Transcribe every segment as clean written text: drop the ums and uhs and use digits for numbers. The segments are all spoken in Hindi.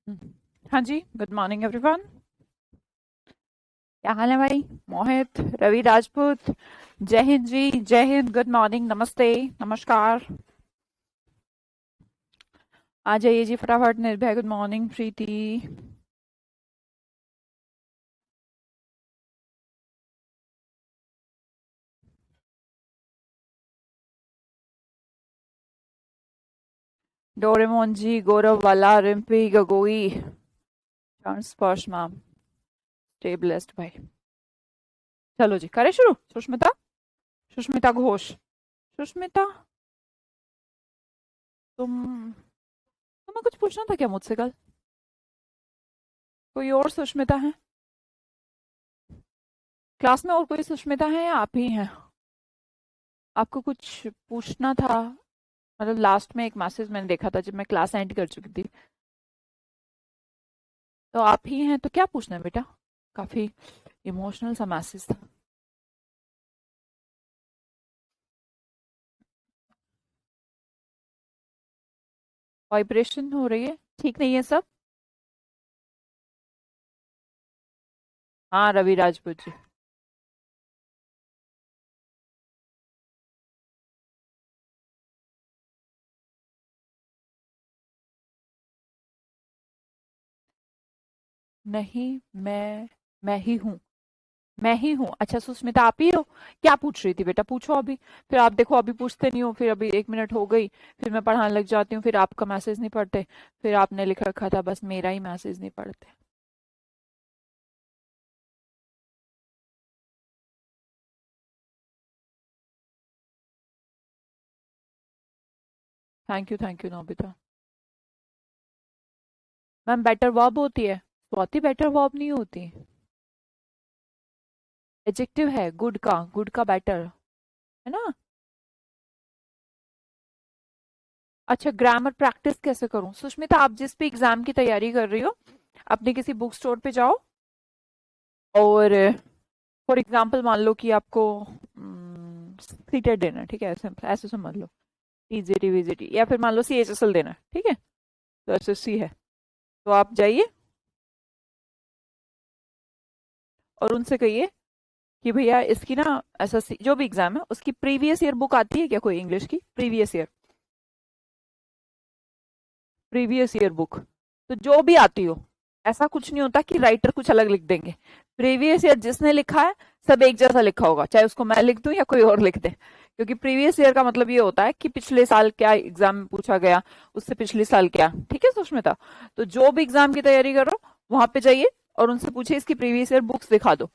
हाँ जी, गुड मॉर्निंग एवरीवन। क्या हाल है भाई? मोहित, रवि राजपूत, जय हिंद जी, जय हिंद, गुड मॉर्निंग, नमस्ते, नमस्कार। आ जाइए जी फटाफट। निर्भय, गुड मॉर्निंग, प्रीति। डोरेमोन जी, गौरव वाला, रिम्पी गगोई, स्पर्श मैम, स्टे ब्लेस्ड भाई। चलो जी, करें शुरू। सुष्मिता, सुष्मिता घोष। सुष्मिता, तुम्हें कुछ पूछना था क्या मुझसे कल? कोई और सुष्मिता है क्लास में? और कोई सुष्मिता है या आप ही हैं? आपको कुछ पूछना था? मतलब लास्ट में एक मैसेज मैंने देखा था जब मैं क्लास एंड कर चुकी थी। तो आप ही हैं तो क्या पूछना है बेटा? काफी इमोशनल सा मैसेज था। वाइब्रेशन हो रही है, ठीक नहीं है सब? हाँ, रवि राजपूत जी। नहीं, मैं ही हूँ। मैं ही हूँ। अच्छा सुष्मिता, आप ही हो? क्या पूछ रही थी बेटा? पूछो अभी। फिर आप देखो, अभी पूछते नहीं हो, फिर अभी 1 मिनट हो गई, फिर मैं पढ़ाने लग जाती हूँ, फिर आपका मैसेज नहीं पढ़ते, फिर आपने लिख रखा था बस मेरा ही मैसेज नहीं पढ़ते। Thank you Nobita. Ma'am better verb होती है, स्वाति बेटर वर्ब नहीं होती। एडजेक्टिव है गुड का बेटर, है ना? अच्छा, ग्रामर प्रैक्टिस कैसे करूं? सुष्मिता, आप जिस भी एग्जाम की तैयारी कर रही हो, अपने किसी बुक स्टोर पे जाओ और फॉर एग्जांपल मान लो कि आपको सीटेड देना है, ठीक है? ऐसे ऐसे समझ लो, टीजीटी वीजीटी, या फिर मान लो सीएचएसएल देना है, ठीक है? तो एसएससी है। तो आप जाइए और उनसे कहिए कि भैया इसकी ना एसएससी जो भी एग्जाम है उसकी प्रीवियस ईयर बुक आती है क्या? कोई इंग्लिश की प्रीवियस ईयर बुक, तो जो भी आती हो। ऐसा कुछ नहीं होता कि राइटर कुछ अलग लिख देंगे। प्रीवियस ईयर जिसने लिखा है सब एक जैसा लिखा होगा, चाहे उसको मैं लिख दूं या कोई और लिख दे। क्योंकि प्रीवियस ईयर का मतलब ये होता है कि पिछले साल क्या एग्जाम में पूछा गया, उससे पिछले साल क्या। ठीक है सुष्मिता? तो जो भी एग्जाम की तैयारी कर रहे हो वहां पे जाइए और उनसे पूछिए इसकी प्रीवियस ईयर बुक्स दिखा दो।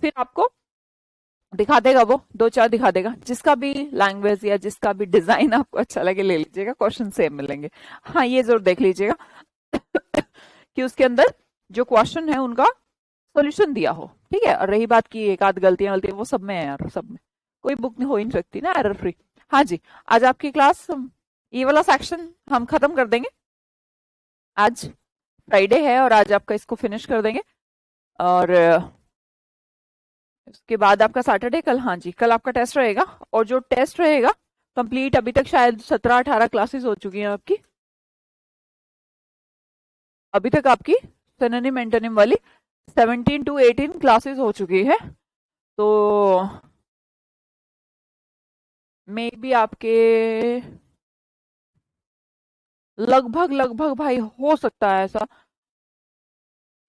फिर आपको दिखा देगा, वो दो चार दिखा देगा, जिसका भी लैंग्वेज या जिसका भी डिजाइन आपको अच्छा लगे ले लीजिएगा, क्वेश्चन सेम मिलेंगे। हाँ, ये जरूर देख लीजिएगा कि उसके अंदर जो क्वेश्चन है उनका सॉल्यूशन दिया हो। ठीक है? और रही बात की एक आध गलतियां गलतियां, वो सब में है यार, सब में। कोई बुक नहीं हो ही नहीं सकती ना एरर फ्री। हाँ जी, आज आपकी क्लास, ये वाला सेक्शन हम खत्म कर देंगे। आज फ्राइडे है और आज आपका इसको फिनिश कर देंगे। और उसके बाद आपका सैटरडे, कल, हाँ जी, कल आपका टेस्ट रहेगा। और जो टेस्ट रहेगा कंप्लीट, अभी तक शायद 17-18 क्लासेस हो चुकी हैं आपकी। अभी तक आपकी सिनोनिम एंटोनिम वाली 17 to 18 क्लासेस हो चुकी है। तो मे बी आपके लगभग लगभग भाई हो सकता है ऐसा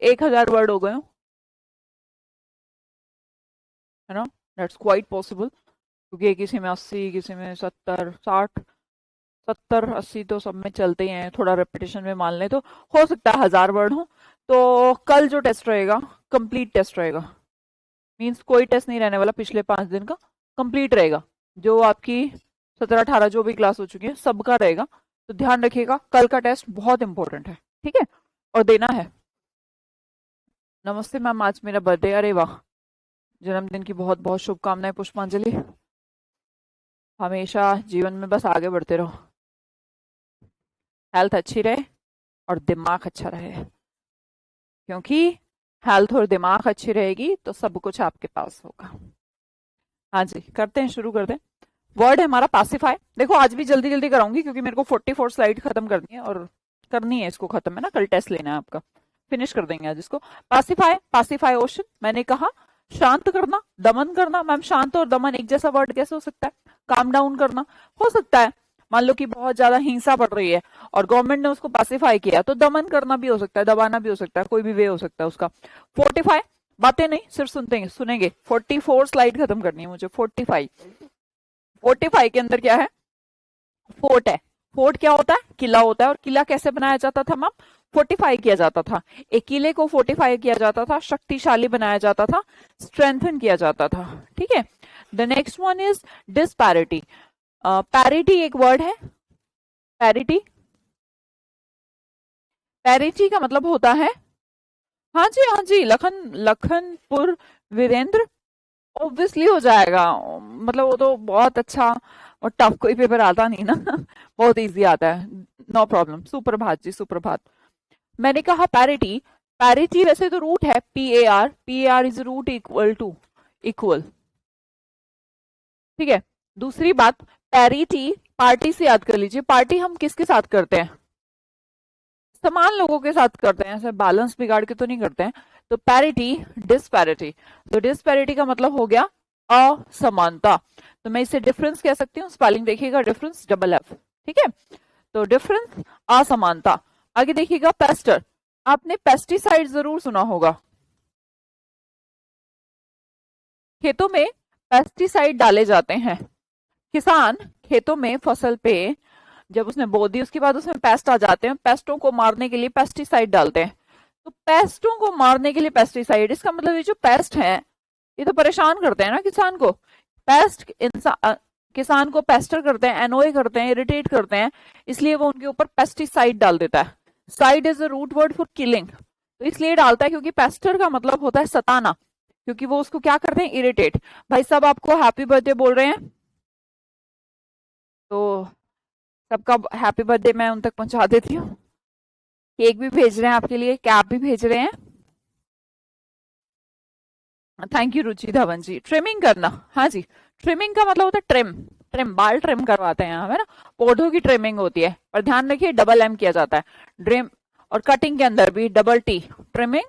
1000 वर्ड हो गए हो, है ना? दैट्स क्वाइट पॉसिबल, क्योंकि किसी में 80, किसी में 70, 60, 70-80 तो सब में चलते ही हैं, थोड़ा रेपिटेशन में मान ले तो हो सकता है 1000 वर्ड हो। तो कल जो टेस्ट रहेगा कंप्लीट टेस्ट रहेगा। मींस कोई टेस्ट नहीं रहने वाला पिछले 5 दिन का, कंप्लीट रहेगा। जो आपकी 17-18 जो भी क्लास हो चुकी है सबका रहेगा। तो ध्यान रखिएगा, कल का टेस्ट बहुत इंपॉर्टेंट है, ठीक है? और देना है। नमस्ते मैम, आज मेरा बर्थडे। अरे वाह, जन्मदिन की बहुत बहुत शुभकामनाएं पुष्पांजलि। हमेशा जीवन में बस आगे बढ़ते रहो, हेल्थ अच्छी रहे और दिमाग अच्छा रहे, क्योंकि हेल्थ और दिमाग अच्छी रहेगी तो सब कुछ आपके पास होगा। हाँ जी, करते हैं, शुरू करते हैं। वर्ड है हमारा पासिफाई। देखो आज भी जल्दी जल्दी कराऊंगी क्योंकि मेरे को 44 स्लाइड खत्म करनी है और करनी है इसको खत्म, है ना, कल टेस्ट लेना है आपका, फिनिश कर देंगे आज इसको। पासिफाई, पासिफाई ओशन, मैंने कहा शांत करना, दमन करना। मैम शांत और दमन एक जैसा वर्ड कैसे हो सकता है? काम डाउन करना हो सकता है, मान लो कि बहुत ज्यादा हिंसा बढ़ रही है और गवर्नमेंट ने उसको पासिफाई किया, तो दमन करना भी हो सकता है, दबाना भी हो सकता है, कोई भी वे हो सकता है उसका। फोर्टिफाई, बातें नहीं सिर्फ सुनेंगे। 44 स्लाइड खत्म करनी है मुझे। 45 के अंदर क्या है? फोर्ट है। फोर्ट क्या होता है? किला होता है। और किला कैसे बनाया जाता था मैम? फोर्टिफाई किया जाता था। एक किले को फोर्टिफाई किया जाता था, शक्तिशाली बनाया जाता था, स्ट्रेंथन किया जाता था। ठीक है, the next one is disparity. Parity एक वर्ड है, पैरिटी, पैरिटी का मतलब होता है, हाँ जी हाँ जी, लखनपुर वीरेंद्र, ऑब्वियसली हो जाएगा, मतलब वो तो बहुत अच्छा और टफ कोई पेपर आता नहीं ना बहुत इजी आता है, नो प्रॉब्लम। सुप्रभात जी, सुप्रभात। मैंने कहा पैरिटी, पैरिटी वैसे तो रूट है P A R is root equal to equal, ठीक है। दूसरी बात, पैरिटी पार्टी से याद कर लीजिए। पार्टी हम किसके साथ करते हैं? समान लोगों के साथ करते हैं, ऐसे बैलेंस बिगाड़ के तो नहीं करते हैं। तो पैरिटी, डिस्पैरिटी, तो डिस्पैरिटी का मतलब हो गया असमानता, तो मैं इसे डिफरेंस कह सकती हूँ। स्पेलिंग देखिएगा, डिफरेंस डबल एफ, ठीक है। तो डिफरेंस, असमानता। आगे देखिएगा पेस्टर, आपने पेस्टिसाइड जरूर सुना होगा, खेतों में पेस्टिसाइड डाले जाते हैं। किसान खेतों में फसल पे जब उसने बो दी उसके बाद उसमें पेस्ट आ जाते हैं, पेस्टों को मारने के लिए पेस्टिसाइड डालते हैं। तो पेस्टों को मारने के लिए पेस्टिसाइड, इसका मतलब ये जो पेस्ट है ये तो परेशान करते हैं ना किसान को। पेस्ट किसान को पेस्टर करते हैं, एनोय करते हैं, इरिटेट करते हैं, इसलिए वो उनके ऊपर पेस्टिसाइड डाल देता है। Cide is a root word for killing, तो इसलिए डालता है क्योंकि पेस्टर का मतलब होता है सताना, क्योंकि वो उसको क्या करते हैं? इरिटेट। भाई साहब आपको हैप्पी बर्थडे बोल रहे हैं, तो सबका हैप्पी बर्थडे मैं उन तक पहुंचा देती हूँ। केक भी भेज रहे हैं आपके लिए, कैप भी भेज रहे हैं। Thank you Ruchi Dhawan ji. Trimming करना, हाँ जी, ट्रिमिंग का मतलब होता है ट्रिम, ट्रिम बाल ट्रिम करवाते हैं हम, है ना, पौधों की ट्रिमिंग होती है। पर ध्यान रखिए डबल एम किया जाता है, ड्रिम। और कटिंग के अंदर भी डबल टी, ट्रिमिंग।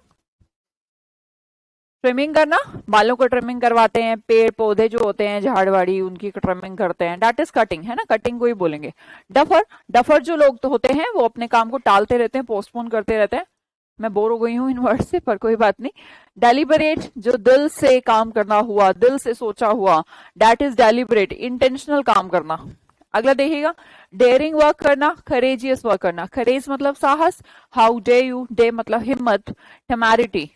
ट्रिमिंग करना, बालों को ट्रिमिंग करवाते हैं, पेड़ पौधे जो होते हैं झाड़वाड़ी उनकी ट्रिमिंग करते हैं, दैट इज कटिंग, है ना, कटिंग को ही बोलेंगे। डफर, डफर जो लोग तो होते हैं वो अपने काम को टालते रहते हैं, पोस्टपोन करते रहते हैं। मैं बोर हो गई हूँ इन वर्ड से, पर कोई बात नहीं। डेलिबरेट, जो दिल से काम करना हुआ, दिल से सोचा हुआ, दैट इज डेलिबरेट, इंटेंशनल काम करना। अगला देखिएगा, डेयरिंग वर्क करना, करेजियस वर्क करना। करेज मतलब साहस, हाउ डे यू, डे मतलब हिम्मत, टेमैरिटी,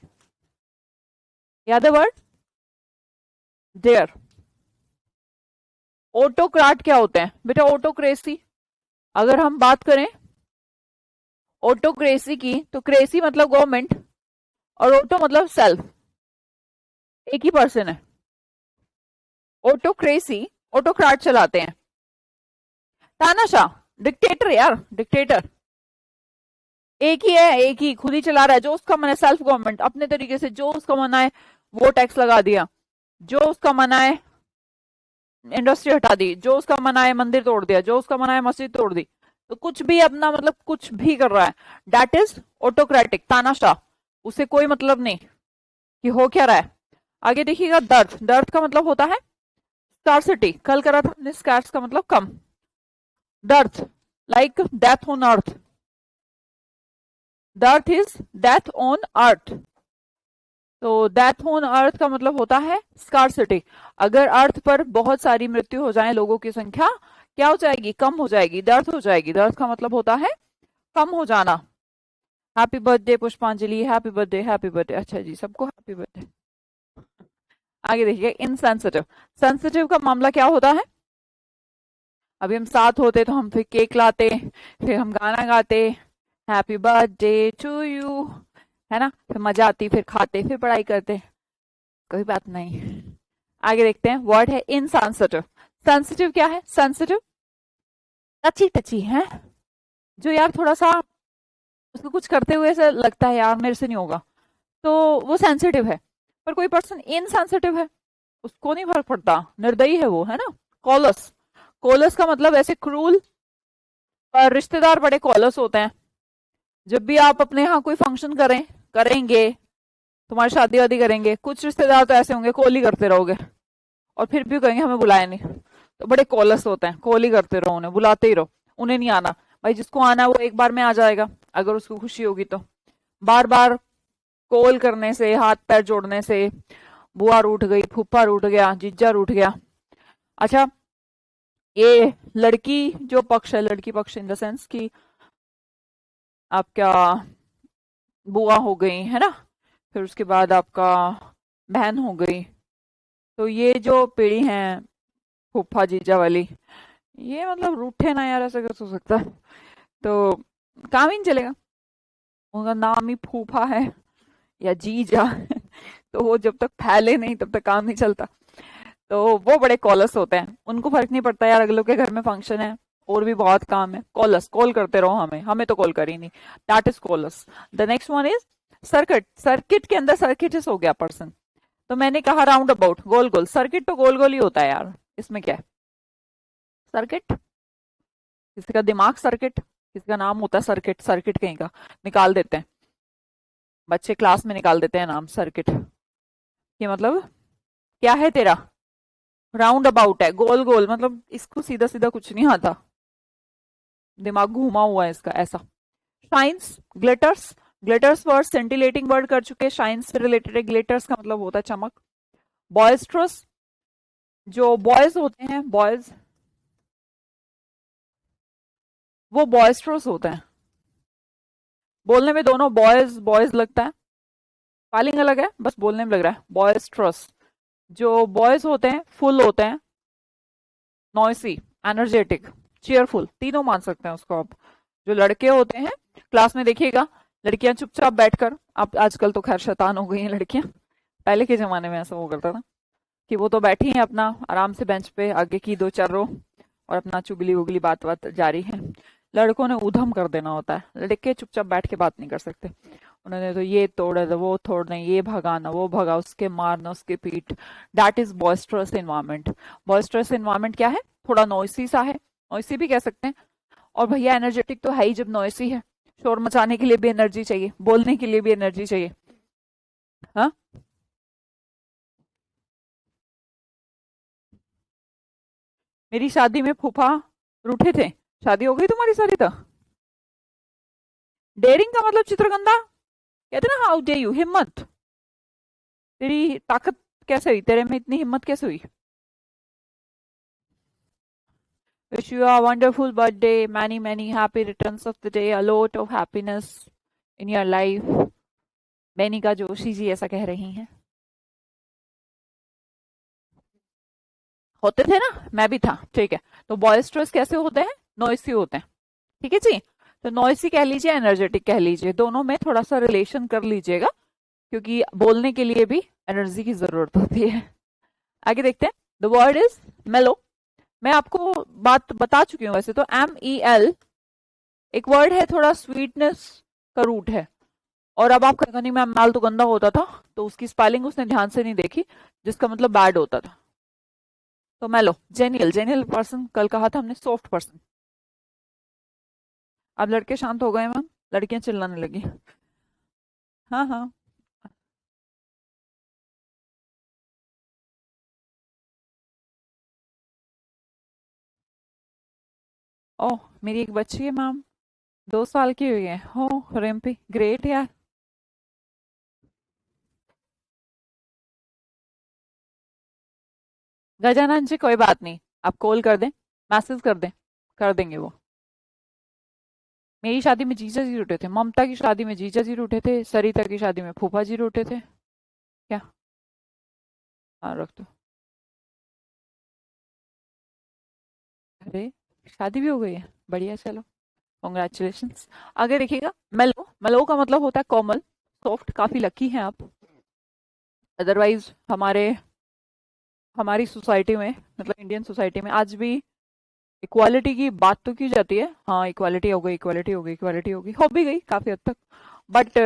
याद है वर्ड डेयर। ऑटोक्राट क्या होते हैं बेटा? ऑटोक्रेसी। अगर हम बात करें ऑटोक्रेसी की, तो क्रेसी मतलब गवर्नमेंट और ऑटो मतलब सेल्फ, एक ही पर्सन है। ऑटोक्रेसी, ऑटोक्राट चलाते हैं। तानाशाह, डिक्टेटर यार, डिक्टेटर एक ही है, एक ही खुद ही चला रहा है, जो उसका मन है, सेल्फ गवर्नमेंट अपने तरीके से, जो उसका मन आए वो टैक्स लगा दिया, जो उसका मन आए इंडस्ट्री हटा दी, जो उसका मन आए मंदिर तोड़ दिया, जो उसका मन आए मस्जिद तोड़ दी, तो कुछ भी अपना मतलब कुछ भी कर रहा है, दैट इज ऑटोक्रेटिक, तानाशाह। उसे कोई मतलब नहीं कि हो क्या रहा है। आगे देखिएगा दर्द, दर्द का मतलब होता है स्कार्सिटी, कल करा था हमने, स्कार्स का मतलब कम। दर्द लाइक डेथ ऑन अर्थ, दर्द इज डेथ ऑन अर्थ, तो डेथ ऑन अर्थ का मतलब होता है स्कार्सिटी। अगर अर्थ पर बहुत सारी मृत्यु हो जाए, लोगों की संख्या क्या हो जाएगी? कम हो जाएगी, दर्द हो जाएगी। दर्द का मतलब होता है कम हो जाना। हैप्पी बर्थडे पुष्पांजलि, हैप्पी बर्थडे, हैप्पी बर्थडे। अच्छा जी, सबको हैप्पी बर्थडे। आगे देखिए इनसेंसिटिव, सेंसिटिव का मामला क्या होता है? अभी हम साथ होते तो हम फिर केक लाते, फिर हम गाना गाते, हैप्पी बर्थडे टू यू, है ना, फिर मजा आती, फिर खाते, फिर पढ़ाई करते, कोई बात नहीं। आगे देखते हैं, वर्ड है इनसेंसिटिव। सेंसिटिव क्या है? सेंसिटिव टची टची है, जो यार थोड़ा सा उसको कुछ करते हुए ऐसा लगता है यार मेरे से नहीं होगा, तो वो सेंसिटिव है। पर कोई पर्सन इनसेंसिटिव है, उसको नहीं फर्क पड़ता, निर्दयी है वो, है ना। कॉलस, कॉलस का मतलब ऐसे क्रूल, पर रिश्तेदार बड़े कॉलस होते हैं, जब भी आप अपने यहाँ कोई फंक्शन करेंगे, तुम्हारी शादी वादी करेंगे, कुछ रिश्तेदार तो ऐसे होंगे कॉल ही करते रहोगे और फिर भी कहेंगे हमें बुलाया नहीं। तो बड़े कॉलस होते हैं, कॉल ही करते रहो, उन्हें बुलाते ही रहो, उन्हें नहीं आना। भाई जिसको आना है वो एक बार में आ जाएगा, अगर उसको खुशी होगी तो। बार बार कॉल करने से, हाथ पैर जोड़ने से बुआ रूठ गई, फूफा रूठ गया, जीजा रूठ गया। अच्छा, ये लड़की जो पक्ष है, लड़की पक्ष इन द सेंस कि आपका बुआ हो गई है ना, फिर उसके बाद आपका बहन हो गई, तो ये जो पीढ़ी है फूफा जीजा वाली, ये मतलब रूठे ना यार, ऐसा कैसे हो सकता है। तो काम ही नहीं चलेगा, उनका नाम ही फूफा है या जीजा तो वो जब तक फैले नहीं तब तक काम नहीं चलता। तो वो बड़े कॉलस होते हैं, उनको फर्क नहीं पड़ता यार अगलों के घर में फंक्शन है और भी बहुत काम है, कॉलस, कॉल करते रहो, हमें हमें तो कॉल करी नहीं। That is callous. The next one is circuit. Circuit के अंदर सर्किटिस हो गया पर्सन। तो मैंने कहा राउंड अबाउट, गोल गोल, सर्किट तो गोल गोल ही होता है यार, इसमें क्या है। सर्किट, किसी का दिमाग सर्किट, किसी का नाम होता है सर्किट, सर्किट कहीं का निकाल देते हैं बच्चे, क्लास में निकाल देते हैं नाम सर्किट। ये मतलब क्या है तेरा, राउंड अबाउट है, गोल गोल, मतलब इसको सीधा सीधा कुछ नहीं आता, दिमाग घूमा हुआ है इसका ऐसा। Shines, glitters, glitters word scintillating word कर चुके, शाइन्स से रिलेटेड है, ग्लिटर्स का मतलब होता है चमक। बॉयस्ट्रस, जो बॉयज होते हैं, बॉयज, वो बॉयस्ट्रस होते हैं, बोलने में दोनों बॉयज बॉयज लगता है, स्पेलिंग अलग है, बस बोलने में लग रहा है बॉयस्ट्रस। जो बॉयज होते हैं फुल होते हैं, नॉइसी, एनर्जेटिक, चीयरफुल, तीनों मान सकते हैं उसको आप। जो लड़के होते हैं क्लास में देखिएगा, लड़कियां चुपचाप बैठकर, अब आजकल तो खैर शैतान हो गई हैं लड़कियां, पहले के जमाने में ऐसा वो करता था कि वो तो बैठी हैं अपना आराम से बेंच पे, आगे की दो चार रो, और अपना चुगली उगली बात बात जारी है। लड़कों ने उधम कर देना होता है, लड़के चुपचाप बैठ के बात नहीं कर सकते। उन्होंने तो ये तोड़ा, वो तोड़ना, ये भगाना, वो भगा, उसके मारना, उसके पीठ। That is boisterous environment. Boisterous environment क्या है, थोड़ा नॉइसी सा है, नॉइसी भी कह सकते हैं। और भैया एनर्जेटिक तो है ही जब नॉइसी है, शोर मचाने के लिए भी एनर्जी चाहिए, बोलने के लिए भी एनर्जी चाहिए। हाँ, मेरी शादी में फूफा रूठे थे, शादी हो गई तुम्हारी सारी तो। डेयरिंग का मतलब चित्रगंधा, कहते ना हाउ डे यू, हिम्मत, तेरी ताकत कैसे हुई, तेरे में इतनी हिम्मत कैसे हुई। Wish you a wonderful birthday, many many happy returns of the day, a lot of happiness in your life। Benika Joshi ji ऐसा कह रही हैं। होते थे ना, मैं भी था, ठीक है। तो बॉयस्ट्रस कैसे होते हैं, नॉइसी होते हैं, ठीक है जी। तो नॉइसी कह लीजिए, एनर्जेटिक कह लीजिए, दोनों में थोड़ा सा रिलेशन कर लीजिएगा, क्योंकि बोलने के लिए भी एनर्जी की जरूरत होती है। आगे देखते हैं, द वर्ड इज मेलो। मैं आपको बात बता चुकी हूँ वैसे तो, MEL एक वर्ड है, थोड़ा स्वीटनेस का रूट है। और अब आप कहेंगे नहीं मैम माल तो गंदा होता था, तो उसकी स्पेलिंग उसने ध्यान से नहीं देखी, जिसका मतलब बैड होता था। तो मेलो, जेनियल, जेनियल पर्सन कल कहा था हमने, सॉफ्ट पर्सन। अब लड़के शांत हो गए मैम, लड़कियां चिल्लाने लगी। हाँ हाँ, ओह मेरी एक बच्ची है मैम, 2 साल की हुई है, हो रिम्पी, ग्रेट यार। गजानन जी कोई बात नहीं, आप कॉल कर दें, मैसेज कर दें, कर देंगे वो। मेरी शादी में जीजा जी रूठे थे, ममता की शादी में जीजा जी रूठे थे, सरिता की शादी में फूफा जी रूठे थे। क्या, हाँ रख दो। अरे शादी भी हो गई है, बढ़िया, चलो कॉन्ग्रेचुलेशन। आगे देखिएगा, मेलो, मेलो का मतलब होता है कोमल, सॉफ्ट, काफी लकी हैं आप। अदरवाइज हमारे, हमारी सोसाइटी में, मतलब इंडियन सोसाइटी में आज भी इक्वालिटी की बात तो की जाती है, हाँ इक्वालिटी हो गई, इक्वालिटी हो गई, इक्वालिटी हो गई, हो भी गई काफी हद तक। बट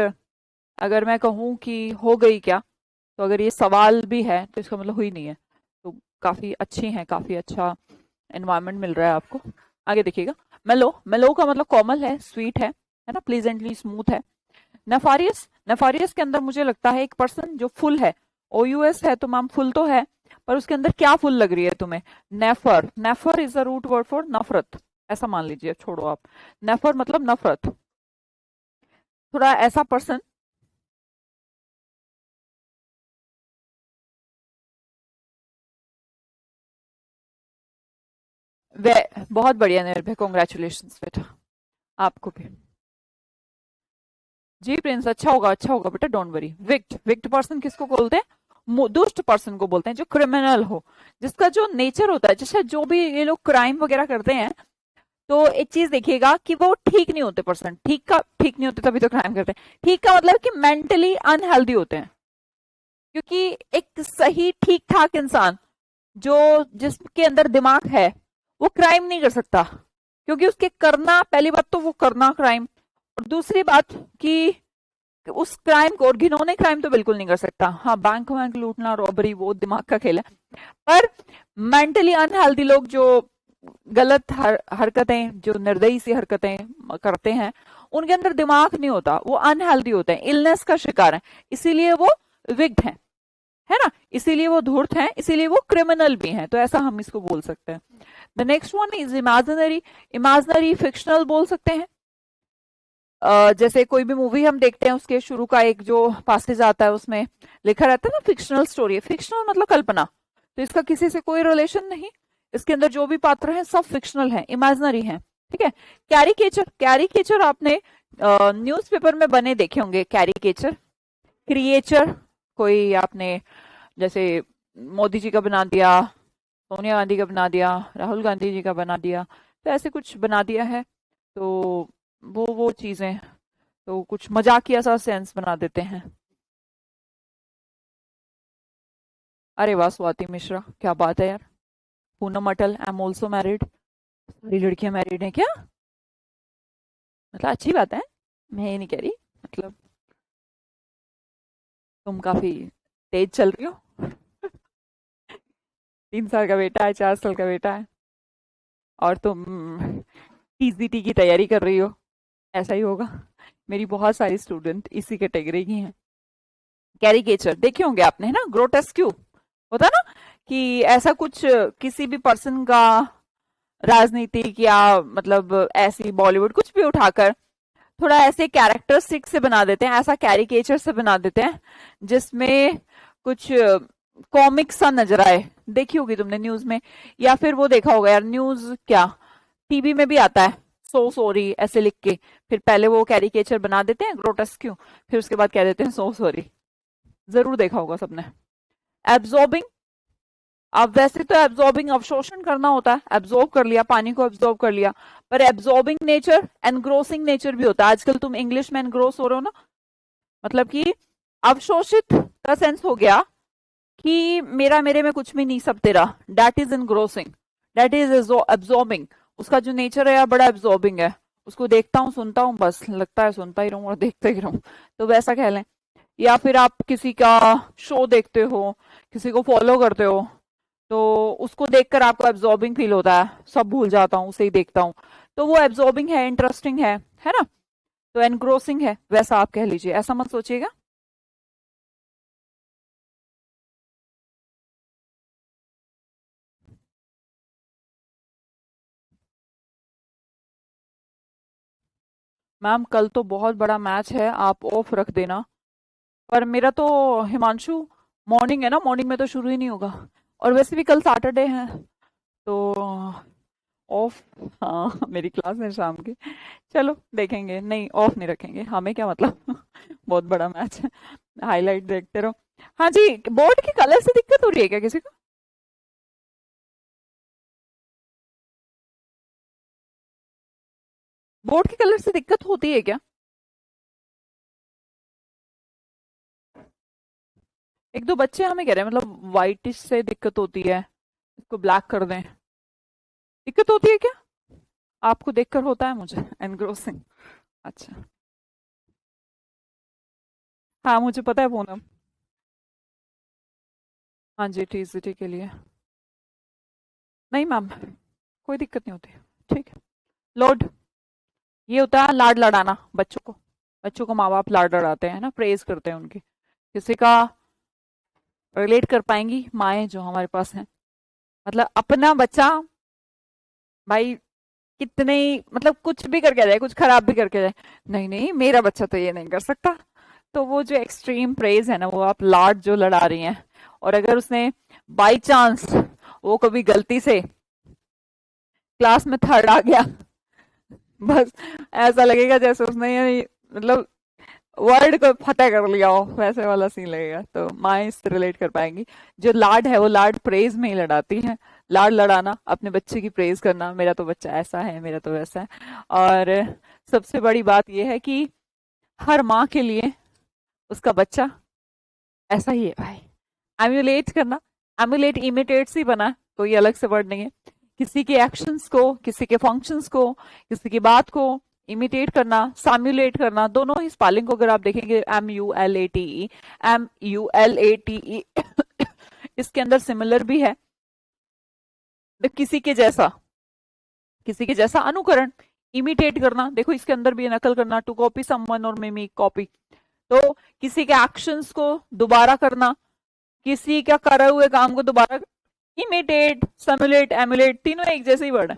अगर मैं कहूँ कि हो गई क्या, तो अगर ये सवाल भी है तो इसका मतलब हुई नहीं है। तो काफी अच्छी हैं, काफी अच्छा एनवायरनमेंट मिल रहा है आपको। आगे देखिएगा, मेलो, मेलो का मतलब कोमल है, स्वीट है, है ना, प्लीजेंटली स्मूथ है। नेफारियस, नेफारियस के अंदर मुझे लगता है एक पर्सन जो फुल है, OUS है तो मैम फुल तो है, पर उसके अंदर क्या फुल लग रही है तुम्हें? नेफर, नेफर is the root word for नफरत, ऐसा मान लीजिए, छोड़ो आप, नेफर मतलब नफरत, थोड़ा ऐसा पर्सन। वे बहुत बढ़िया निर्भय, कॉन्ग्रेचुलेशन बेटा, आपको भी। जी प्रिंस, अच्छा होगा बेटा, डोंट वरी। विक्ट, विक्ट पर्सन किसको बोलते हैं? दुष्ट पर्सन को बोलते हैं, जो क्रिमिनल हो, जिसका जो नेचर होता है, जैसे जो भी ये लोग क्राइम वगैरह करते हैं, तो एक चीज देखिएगा कि वो ठीक नहीं होते पर्सन, ठीक का ठीक नहीं होते तभी तो क्राइम करते हैं। ठीक का मतलब कि मेंटली अनहेल्दी होते हैं, क्योंकि एक सही ठीक ठाक इंसान जो जिसके अंदर दिमाग है वो क्राइम नहीं कर सकता, क्योंकि उसके करना, पहली बात तो वो करना क्राइम, और दूसरी बात कि उस क्राइम को, और घिनौने क्राइम तो बिल्कुल नहीं कर सकता। हाँ, बैंक वैंक लूटना, रॉबरी, वो दिमाग का खेल है। पर मेंटली अनहेल्दी लोग जो गलत हरकतें, जो निर्दयी सी हरकतें करते हैं, उनके अंदर दिमाग नहीं होता, वो अनहेल्दी होते हैं, इलनेस का शिकार है, इसीलिए वो विक्ड है ना, इसीलिए वो धूर्त हैं, इसीलिए वो क्रिमिनल भी हैं, तो ऐसा हम इसको बोल सकते हैं। The next one is imaginary, imaginary fictional बोल सकते हैं। जैसे कोई भी मूवी हम देखते हैं, उसके शुरू का एक जो पासेज आता है उसमें लिखा रहता है ना, फिक्शनल स्टोरी है, फिक्शनल मतलब कल्पना, तो इसका किसी से कोई रिलेशन नहीं, इसके अंदर जो भी पात्र हैं सब फिक्शनल हैं, इमेजिनरी हैं, ठीक है। कैरिकेचर, कैरिकेचर आपने न्यूज़पेपर में बने देखे होंगे, कैरिकेचर, क्रिएचर, कोई आपने जैसे मोदी जी का बना दिया, सोनिया गांधी का बना दिया, राहुल गांधी जी का बना दिया, तो ऐसे कुछ बना दिया है, तो वो चीजें, तो कुछ मजाकिया सा सेंस बना देते हैं। अरे वाह स्वाति मिश्रा, क्या बात है यार। पूनम अटल, आई एम ऑल्सो मैरिड, सारी लड़कियां मैरिड हैं क्या? मतलब अच्छी बात है, मैं ये नहीं कह रही, मतलब तुम काफी तेज चल रही हो। 3 साल का बेटा है, 4 साल का बेटा है, और तुम TCT की तैयारी कर रही हो, ऐसा ही होगा। मेरी बहुत सारी स्टूडेंट इसी कैटेगरी की हैं। कैरिकेचर देखे होंगे आपने, है ना, ग्रोटेस्क्यू होता ना, कि ऐसा कुछ किसी भी पर्सन का, राजनीतिक या मतलब ऐसी बॉलीवुड कुछ भी उठाकर थोड़ा ऐसे कैरेक्टरिस्टिक से बना देते हैं, ऐसा कैरिकेचर से बना देते हैं जिसमें कुछ कॉमिक सा नजर आए। देखी होगी तुमने न्यूज में, या फिर वो देखा होगा यार, न्यूज क्या, टीवी में भी आता है, सो सॉरी ऐसे लिख के, फिर पहले वो कैरिकेचर बना देते हैं ग्रोटेस्क्यू, फिर उसके बाद कह देते हैं सो सॉरी, जरूर देखा होगा सबने। एब्जॉर्बिंग, अब वैसे तो एब्जॉर्बिंग अवशोषण करना होता है, एब्जॉर्ब कर लिया, पानी को एब्जॉर्ब कर लिया, पर एब्जॉर्बिंग नेचर, एनग्रोसिंग नेचर भी होता है। आजकल तुम इंग्लिश में एनग्रोस हो रहे हो ना, मतलब कि अवशोषित का सेंस हो गया कि मेरा मेरे में कुछ भी नहीं, सब तेरा, that is engrossing, that is absorbing, उसका जो नेचर है यार बड़ा एब्जॉर्बिंग है, उसको देखता हूँ सुनता हूँ, बस लगता है सुनता ही रहूं और देखते ही रहूं, तो वैसा कह लें। या फिर आप किसी का शो देखते हो, किसी को फॉलो करते हो, तो उसको देखकर आपको एब्जॉर्बिंग फील होता है, सब भूल जाता हूँ उसे ही देखता हूँ, तो वो एब्जॉर्बिंग है, इंटरेस्टिंग है ना, तो एनग्रोसिंग है, वैसा आप कह लीजिए, ऐसा मत सोचिएगा। मैम कल तो बहुत बड़ा मैच है, आप ऑफ रख देना, पर मेरा तो हिमांशु, मॉर्निंग है ना, मॉर्निंग में तो शुरू ही नहीं होगा, और वैसे भी कल सैटरडे है, तो ऑफ, हाँ मेरी क्लास है शाम की, चलो देखेंगे, नहीं ऑफ नहीं रखेंगे, हमें क्या मतलब। बहुत बड़ा मैच है, हाईलाइट देखते रहो। हाँ जी, बोर्ड के कलर से दिक्कत हो रही है क्या किसी को? बोर्ड के कलर से दिक्कत होती है क्या? एक दो बच्चे हमें कह रहे हैं मतलब वाइटिश से दिक्कत होती है, इसको ब्लैक कर दें, दिक्कत होती है क्या? आपको देखकर होता है, मुझे एनग्रोसिंग। अच्छा, हाँ मुझे पता है पूनम। हाँ जी, टीसीटी के लिए, नहीं मैम कोई दिक्कत नहीं होती, ठीक है। लोड, ये होता है लाड लड़ाना बच्चों को। बच्चों को माँ बाप लाड लड़ाते हैं ना, प्रेज करते हैं उनकी। किसी का रिलेट कर पाएंगी माएँ जो हमारे पास हैं? मतलब अपना बच्चा भाई कितने ही मतलब कुछ भी करके जाए, कुछ खराब भी करके जाए, नहीं नहीं मेरा बच्चा तो ये नहीं कर सकता। तो वो जो एक्सट्रीम प्रेज है ना, वो आप लाड जो लड़ा रही हैं। और अगर उसने बाई चांस वो कभी गलती से क्लास में थर्ड आ गया, बस ऐसा लगेगा जैसे उसने ये मतलब वर्ल्ड को फतेह कर लिया हो, वैसे वाला सीन लगेगा। तो माँ इससे रिलेट कर पाएंगी। जो लाड है वो लाड प्रेज में ही लड़ाती है। लाड लड़ाना, अपने बच्चे की प्रेज करना, मेरा तो बच्चा ऐसा है, मेरा तो वैसा है। और सबसे बड़ी बात यह है कि हर माँ के लिए उसका बच्चा ऐसा ही है भाई। एम्यूलेट करना, एम्यूलेट इमिटेट से बना, कोई अलग से वर्ड नहीं है। किसी के एक्शंस को, किसी के फंक्शंस को, किसी की बात को इमिटेट करना, साम्यूलेट करना, दोनों ही स्पेलिंग को अगर आप देखेंगे MULATE, MULATE इसके अंदर सिमिलर भी है। तो किसी के जैसा अनुकरण, इमिटेट करना, देखो इसके अंदर भी है नकल करना, टू कॉपी समवन और मिमिक कॉपी। तो किसी के एक्शंस को दोबारा करना, किसी का करे हुए काम को दोबारा, इमिटेट, सिमुलेट, एमुलेट, तीनों एक जैसे ही वर्ड है।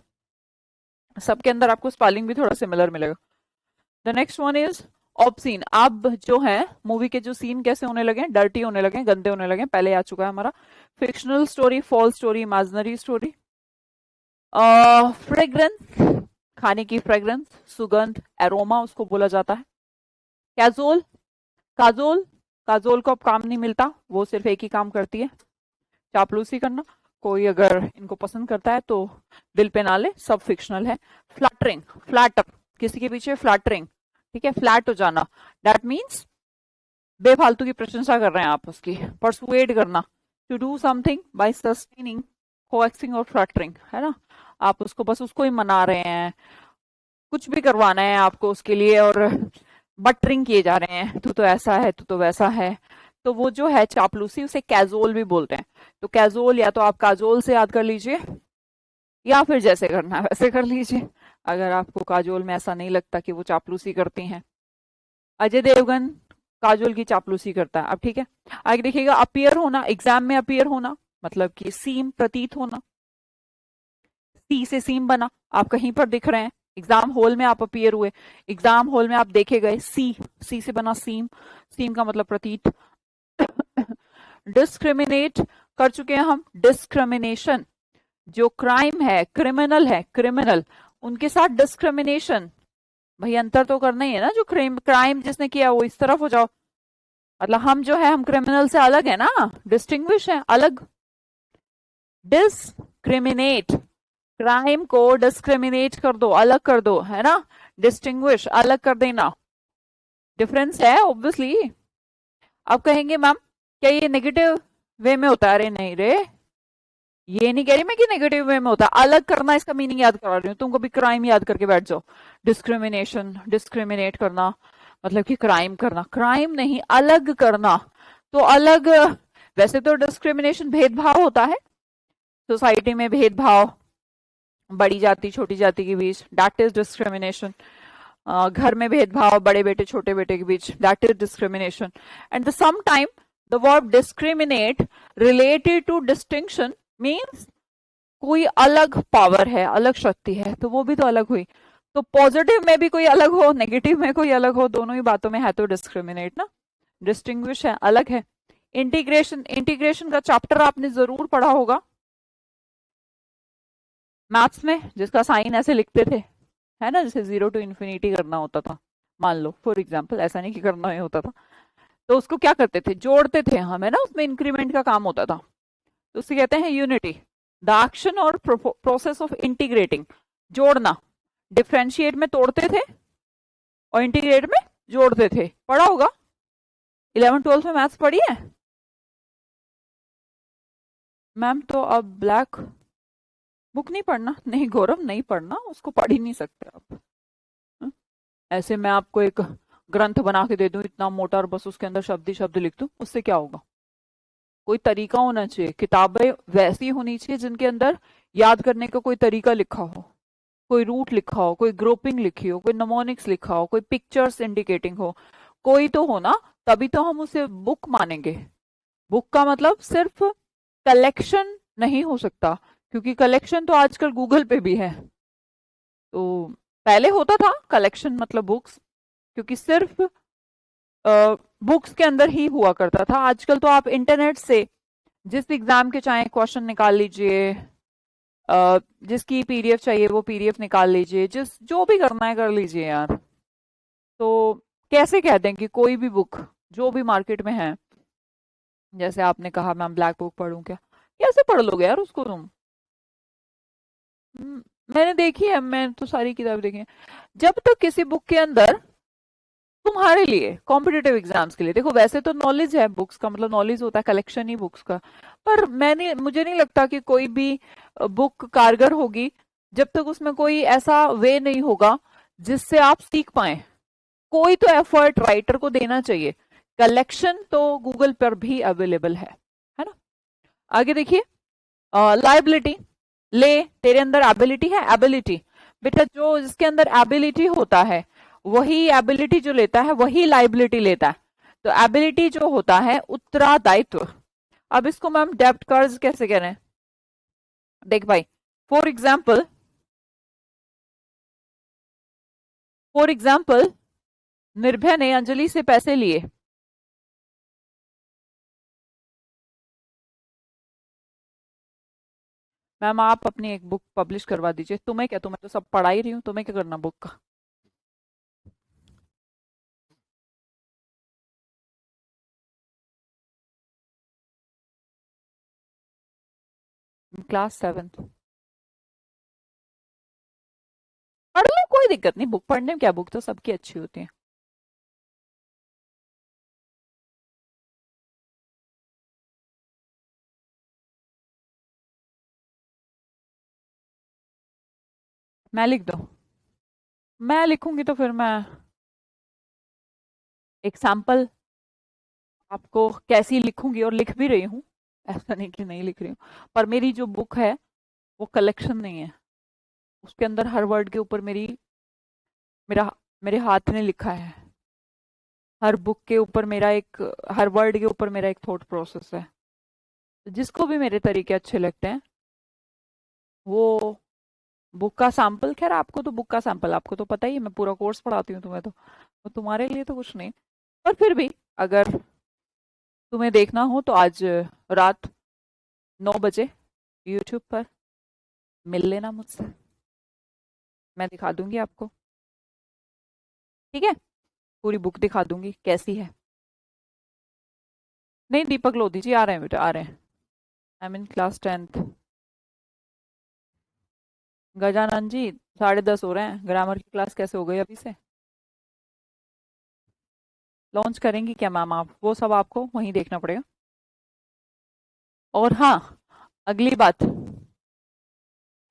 सबके अंदर आपको स्पेलिंग भी थोड़ा सिमिलर मिलेगा। The next one is obscene. अब जो है मूवी के जो सीन कैसे होने लगे, डर्टी होने लगे, गंदे होने लगे, पहले आ चुका है हमारा। Fictional story, false story, imaginary story. Fragrance, खाने की फ्रेग्रेंस, सुगंध, एरोमा उसको बोला जाता है। कैजुअल, काजोल, काजोल को अब काम नहीं मिलता, वो सिर्फ एक ही काम करती है, चापलूसी करना। कोई अगर इनको पसंद करता है तो दिल पे ना ले, सब फिक्शनल है। फ्लैटरिंग, फ्लैटर, किसी के पीछे फ्लैटरिंग, ठीक है, फ्लैट हो जाना, दैट मीन्स बेफालतू की प्रशंसा कर रहे हैं आप उसकी। परसुएड करना, to do something by sustaining, coaxing और फ्लैटरिंग, है ना। आप उसको बस उसको ही मना रहे हैं, कुछ भी करवाना है आपको उसके लिए, और बटरिंग किए जा रहे हैं, तू तो ऐसा है, तू तो वैसा है। तो वो जो है चापलूसी, उसे कैजुअल भी बोलते हैं। तो कैजुअल या तो आप काजोल से याद कर लीजिए, या फिर जैसे करना है वैसे कर लीजिए, अगर आपको काजोल में ऐसा नहीं लगता कि वो चापलूसी करती हैं। अजय देवगन काजोल की चापलूसी करता है। अब ठीक है, आगे देखिएगा, अपीयर होना, एग्जाम में अपीयर होना, मतलब कि सीम, प्रतीत होना। सी से सीम बना, आप कहीं पर दिख रहे हैं, एग्जाम हॉल में आप अपीयर हुए, एग्जाम हॉल में आप देखे गए, सी, सी से बना सीम, सीम का मतलब प्रतीत। डिस्क्रिमिनेट कर चुके हैं हम, डिस्क्रिमिनेशन, जो क्राइम है, क्रिमिनल है, क्रिमिनल, उनके साथ डिस्क्रिमिनेशन, भाई अंतर तो करना ही है ना, जो क्राइम जिसने किया वो इस तरफ हो जाओ, मतलब हम जो है हम क्रिमिनल से अलग है ना, डिस्टिंग्विश है, अलग। डिस्क्रिमिनेट, क्राइम को डिस्क्रिमिनेट कर दो, अलग कर दो, है ना, डिस्टिंग्विश, अलग कर देना, डिफरेंस है ऑब्वियसली। अब कहेंगे मैम क्या ये नेगेटिव वे में होता है? अरे नहीं रे, ये नहीं कह रही मैं कि नेगेटिव वे में होता है, अलग करना इसका मीनिंग याद करा रही हूँ, तुम कभी क्राइम याद करके बैठ जाओ। डिस्क्रिमिनेशन, डिस्क्रिमिनेट करना, मतलब कि क्राइम करना, क्राइम नहीं, अलग करना। तो अलग, वैसे तो डिस्क्रिमिनेशन भेदभाव होता है, सोसाइटी में भेदभाव बड़ी जाति छोटी जाति के बीच, दैट इज डिस्क्रिमिनेशन। घर में भेदभाव बड़े बेटे छोटे बेटे के बीच, that is discrimination. And the same time the verb discriminate related to distinction means कोई अलग पावर है, अलग शक्ति है, तो वो भी तो अलग हुई। तो पॉजिटिव में भी कोई अलग हो, नेगेटिव में कोई अलग हो, दोनों ही बातों में है तो डिस्क्रिमिनेट ना, डिस्टिंग्विश है, अलग है। इंटीग्रेशन, इंटीग्रेशन का चैप्टर आपने जरूर पढ़ा होगा मैथ्स में, जिसका साइन ऐसे लिखते थे, है ना, जैसे 0 to infinity करना होता था, मान लो फॉर एग्जाम्पल, ऐसा नहीं कि करना ही होता था, तो उसको क्या करते थे, जोड़ते थे हम, है ना, उसमें इंक्रीमेंट का काम होता था, तो उसे कहते हैं यूनिटी। द एक्शन और प्रोसेस ऑफ इंटीग्रेटिंग, जोड़ना, डिफ्रेंशिएट में तोड़ते थे और इंटीग्रेट में जोड़ते थे, पढ़ा होगा, 11th 12th में मैथ्स पढ़ी है मैम? तो अब ब्लैक बुक नहीं पढ़ना, नहीं गौरव नहीं पढ़ना, उसको पढ़ ही नहीं सकते आप। ऐसे मैं आपको एक ग्रंथ बना के दे दूं इतना मोटा और बस उसके अंदर शब्द ही शब्द लिख दूं, उससे क्या होगा? कोई तरीका होना चाहिए, किताबें वैसी होनी चाहिए जिनके अंदर याद करने का कोई तरीका लिखा हो, कोई रूट लिखा हो, कोई ग्रुपिंग लिखी हो, कोई नमोनिक्स लिखा हो, कोई पिक्चर्स इंडिकेटिंग हो, कोई तो हो ना, तभी तो हम उसे बुक मानेंगे। बुक का मतलब सिर्फ कलेक्शन नहीं हो सकता, क्योंकि कलेक्शन तो आजकल गूगल पे भी है। तो पहले होता था कलेक्शन मतलब बुक्स, क्योंकि सिर्फ बुक्स के अंदर ही हुआ करता था। आजकल तो आप इंटरनेट से जिस एग्जाम के चाहे क्वेश्चन निकाल लीजिए, जिसकी पीडीएफ चाहिए वो पीडीएफ निकाल लीजिए, जिस जो भी करना है कर लीजिए यार। तो कैसे कह दें कि कोई भी बुक जो भी मार्केट में है, जैसे आपने कहा मैम ब्लैक बुक पढ़ूं क्या, कैसे पढ़ लोगे यार उसको तुम? हम्म, मैंने देखी है, मैंने तो सारी किताब देखी है। जब तक किसी बुक के अंदर तुम्हारे लिए कॉम्पिटेटिव एग्जाम्स के लिए, देखो वैसे तो नॉलेज है, बुक्स का मतलब नॉलेज होता है, कलेक्शन ही बुक्स का, पर मुझे नहीं लगता कि कोई भी बुक कारगर होगी जब तक उसमें कोई ऐसा वे नहीं होगा जिससे आप सीख पाए। कोई तो एफर्ट राइटर को देना चाहिए। कलेक्शन तो गूगल पर भी अवेलेबल है ना। आगे देखिए, लाइबिलिटी। ले, तेरे अंदर एबिलिटी है, एबिलिटी बेटा, जो जिसके अंदर एबिलिटी होता है वही एबिलिटी जो लेता है वही लाइबिलिटी लेता है। तो एबिलिटी जो होता है उत्तरदायित्व। अब इसको मैम डेब्ट कर्ज कैसे कह रहे हैं? देख भाई, फॉर एग्जाम्पल, निर्भय ने अंजलि से पैसे लिए। मैम आप अपनी एक बुक पब्लिश करवा दीजिए। तुम्हें क्या, तुम्हें तो सब पढ़ा ही रही हूँ, तुम्हें क्या करना बुक का? क्लास 7 पढ़ लो, कोई दिक्कत नहीं, बुक पढ़ने में क्या, बुक तो सबकी अच्छी होती है। मैं लिख दूं? मैं लिखूंगी तो फिर मैं एक सैंपल आपको कैसी लिखूंगी, और लिख भी रही हूँ, ऐसा नहीं कि नहीं लिख रही हूँ। पर मेरी जो बुक है वो कलेक्शन नहीं है, उसके अंदर हर वर्ड के ऊपर मेरा मेरे हाथ ने लिखा है। हर बुक के ऊपर मेरा एक, हर वर्ड के ऊपर मेरा एक थॉट प्रोसेस है। तो जिसको भी मेरे तरीके अच्छे लगते हैं वो बुक का सैंपल, खैर आपको तो बुक का सैंपल, आपको तो पता ही है, मैं पूरा कोर्स पढ़ाती हूँ तुम्हें, तो तुम्हारे लिए तो कुछ नहीं। पर फिर भी अगर तुम्हें देखना हो तो आज रात 9 बजे यूट्यूब पर मिल लेना मुझसे, मैं दिखा दूंगी आपको। ठीक है, पूरी बुक दिखा दूंगी कैसी है। नहीं, दीपक लोधी जी आ रहे हैं बेटा, आ रहे हैं। I mean class 10th। Gajanan ji 10:30 हो रहे हैं, ग्रामर की क्लास कैसे हो गई अभी से? लॉन्च करेंगी क्या मैम आप? वो सब आपको वहीं देखना पड़ेगा। और हाँ, अगली बात,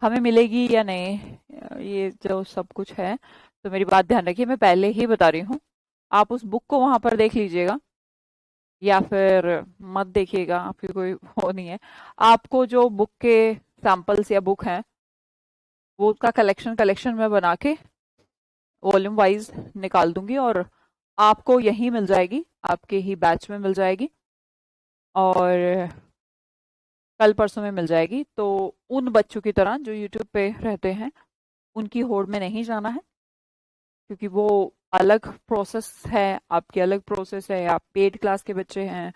हमें मिलेगी या नहीं ये जो सब कुछ है, तो मेरी बात ध्यान रखिए, मैं पहले ही बता रही हूँ। आप उस बुक को वहां पर देख लीजिएगा या फिर मत देखिएगा, आपकी कोई वो नहीं है। आपको जो बुक के सैंपल्स या बुक हैं वो उसका कलेक्शन कलेक्शन में बना के वॉल्यूम वाइज निकाल दूंगी, और आपको यहीं मिल जाएगी, आपके ही बैच में मिल जाएगी, और कल परसों में मिल जाएगी। तो उन बच्चों की तरह जो यूट्यूब पे रहते हैं उनकी होड़ में नहीं जाना है, क्योंकि वो अलग प्रोसेस है, आपकी अलग प्रोसेस है, आप पेड क्लास के बच्चे हैं।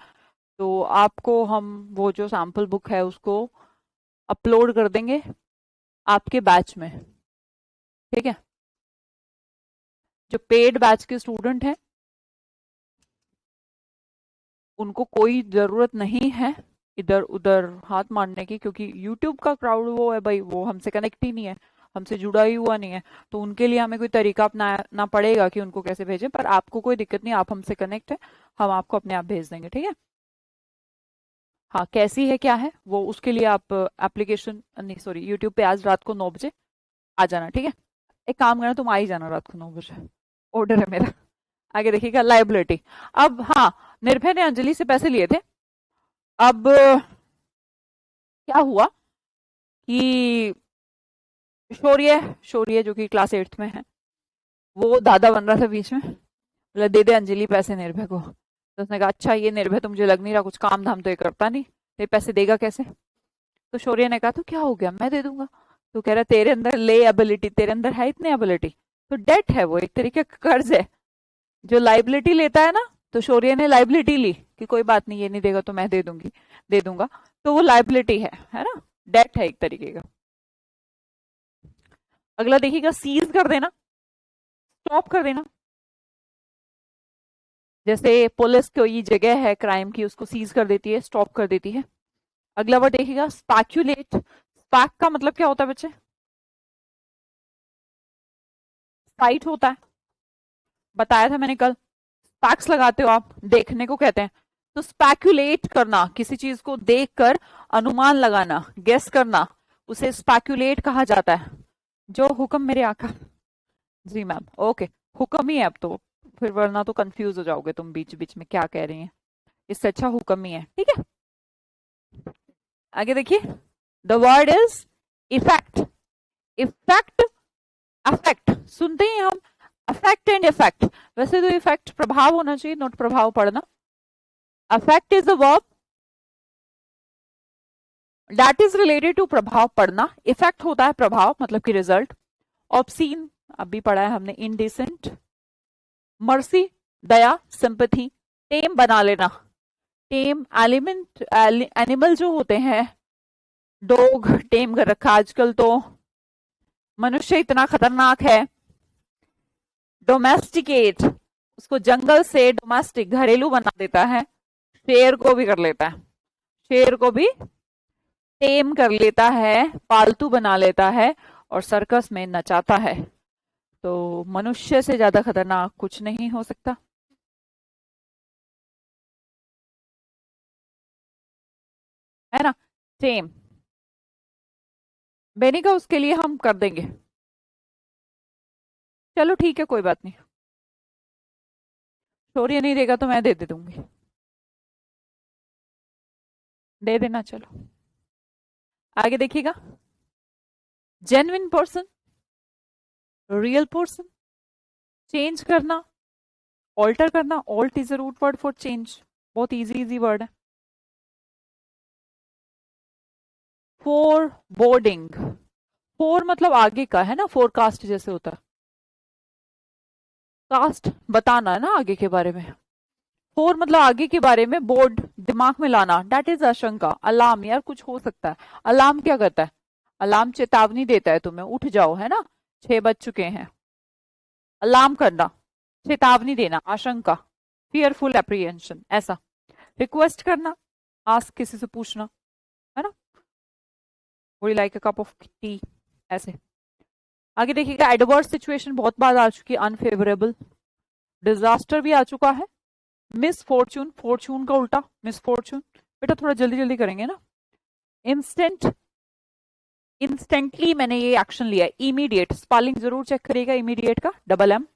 तो आपको हम वो जो सैम्पल बुक है उसको अपलोड कर देंगे आपके बैच में। ठीक है, जो पेड बैच के स्टूडेंट हैं उनको कोई जरूरत नहीं है इधर उधर हाथ मारने की, क्योंकि यूट्यूब का क्राउड वो है भाई, वो हमसे कनेक्ट ही नहीं है, हमसे जुड़ा ही हुआ नहीं है। तो उनके लिए हमें कोई तरीका अपनाना पड़ेगा कि उनको कैसे भेजें। पर आपको कोई दिक्कत नहीं, आप हमसे कनेक्ट है, हम आपको अपने आप भेज देंगे। ठीक है, हाँ कैसी है क्या है वो, उसके लिए आप एप्लीकेशन नहीं सॉरी यूट्यूब पे आज रात को 9 बजे आ जाना। ठीक है, एक काम करना, तुम आ ही जाना रात को 9 बजे, ऑर्डर है मेरा। आगे देखिएगा, लाइबिलिटी। अब हाँ, निर्भय ने अंजलि से पैसे लिए थे। अब क्या हुआ कि शौर्य, शौर्य जो कि क्लास 8th में है, वो दादा बन रहा था बीच में, बोला दे दे अंजलि पैसे निर्भय को। तो उसने कहा अच्छा ये निर्भय तो मुझे लग नहीं रहा कुछ काम धाम तो ये करता नहीं, ये पैसे देगा कैसे। तो शौर्य ने कहा तो क्या हो गया मैं दे दूंगा। तो कह रहा तेरे अंदर ले एबिलिटी, तेरे अंदर है इतनी एबिलिटी। तो डेट है, वो एक तरीके का कर्ज है। जो लाइबिलिटी लेता है ना, तो शौर्य ने लाइबिलिटी ली कि कोई बात नहीं ये नहीं देगा तो मैं दे दूंगी, दे दूंगा। तो वो लाइबिलिटी है ना, डेट है एक तरीके का। अगला देखिएगा, सीज कर देना, स्टॉप कर देना। जैसे पुलिस कोई जगह है क्राइम की, उसको सीज कर देती है, स्टॉप कर देती है। अगला वर्ड देखिएगा, स्पैक्यूलेट। स्पैक का मतलब क्या होता है बच्चे? साइट होता है, बताया था मैंने कल। स्पैक्स लगाते हो आप, देखने को कहते हैं। तो स्पैक्यूलेट करना, किसी चीज को देखकर अनुमान लगाना, गेस करना, उसे स्पैक्यूलेट कहा जाता है। जो हुक्म मेरे आका। जी मैम, ओके, हुक्म ही है अब तो, फिर वरना तो कंफ्यूज हो जाओगे तुम बीच बीच में क्या कह रही हैं। इससे अच्छा हुक्म ही है, ठीक है। आगे देखिए, the word is effect. Effect, affect सुनते ही हम अफेक्ट एंड इफेक्ट। वैसे तो इफेक्ट प्रभाव होना चाहिए, नोट प्रभाव पढ़ना। Affect is a verb that is related to प्रभाव पढ़ना। इफेक्ट होता है प्रभाव, मतलब कि रिजल्ट। ऑब्सीन अभी पढ़ा है हमने, इनडिसेंट। मर्सी दया, सिंपैथी। टेम बना लेना, टेम एलिमेंट, एनिमल जो होते हैं, डॉग टेम कर रखा आजकल तो। मनुष्य इतना खतरनाक है। डोमेस्टिकेट, उसको जंगल से डोमेस्टिक घरेलू बना देता है। शेर को भी कर लेता है, शेर को भी टेम कर लेता है, पालतू बना लेता है और सर्कस में नचाता है। तो मनुष्य से ज्यादा खतरनाक कुछ नहीं हो सकता, है ना। टेम बेनी का उसके लिए हम कर देंगे, चलो ठीक है कोई बात नहीं। शौर्य नहीं देगा तो मैं दे दूंगी, दे देना चलो। आगे देखिएगा, genuine person, real person. Change करना, ऑल्टर करना। Alt is a root word for change, बहुत इजी इजी वर्ड है। फोर बोर्डिंग, फोर मतलब आगे का, है ना, फोरकास्ट जैसे होता है। कास्ट बताना है ना आगे के बारे में। फोर मतलब आगे के बारे में, बोर्ड दिमाग में लाना, डेट इज आशंका। अलार्म, यार कुछ हो सकता है। अलार्म क्या करता है? अलार्म चेतावनी देता है तुम्हें, उठ जाओ, है ना, 6 बज चुके हैं। अलार्म करना, चेतावनी देना, आशंका, फियरफुल एप्रीहेंशन ऐसा। रिक्वेस्ट करना, आस्क किसी से पूछना, है ना, would like a cup of T ऐसे। आगे देखिएगा, एडवर्स सिचुएशन बहुत बार आ चुकी है, अनफेवरेबल। डिजास्टर भी आ चुका है। मिस फॉर्चून, फॉर्चून का उल्टा मिस फॉर्चून। बेटा थोड़ा जल्दी जल्दी करेंगे ना। इंस्टेंट, इंस्टेंटली मैंने ये एक्शन लिया है। इमीडिएट, स्पेलिंग जरूर चेक करिएगा इमीडिएट का, डबल एम।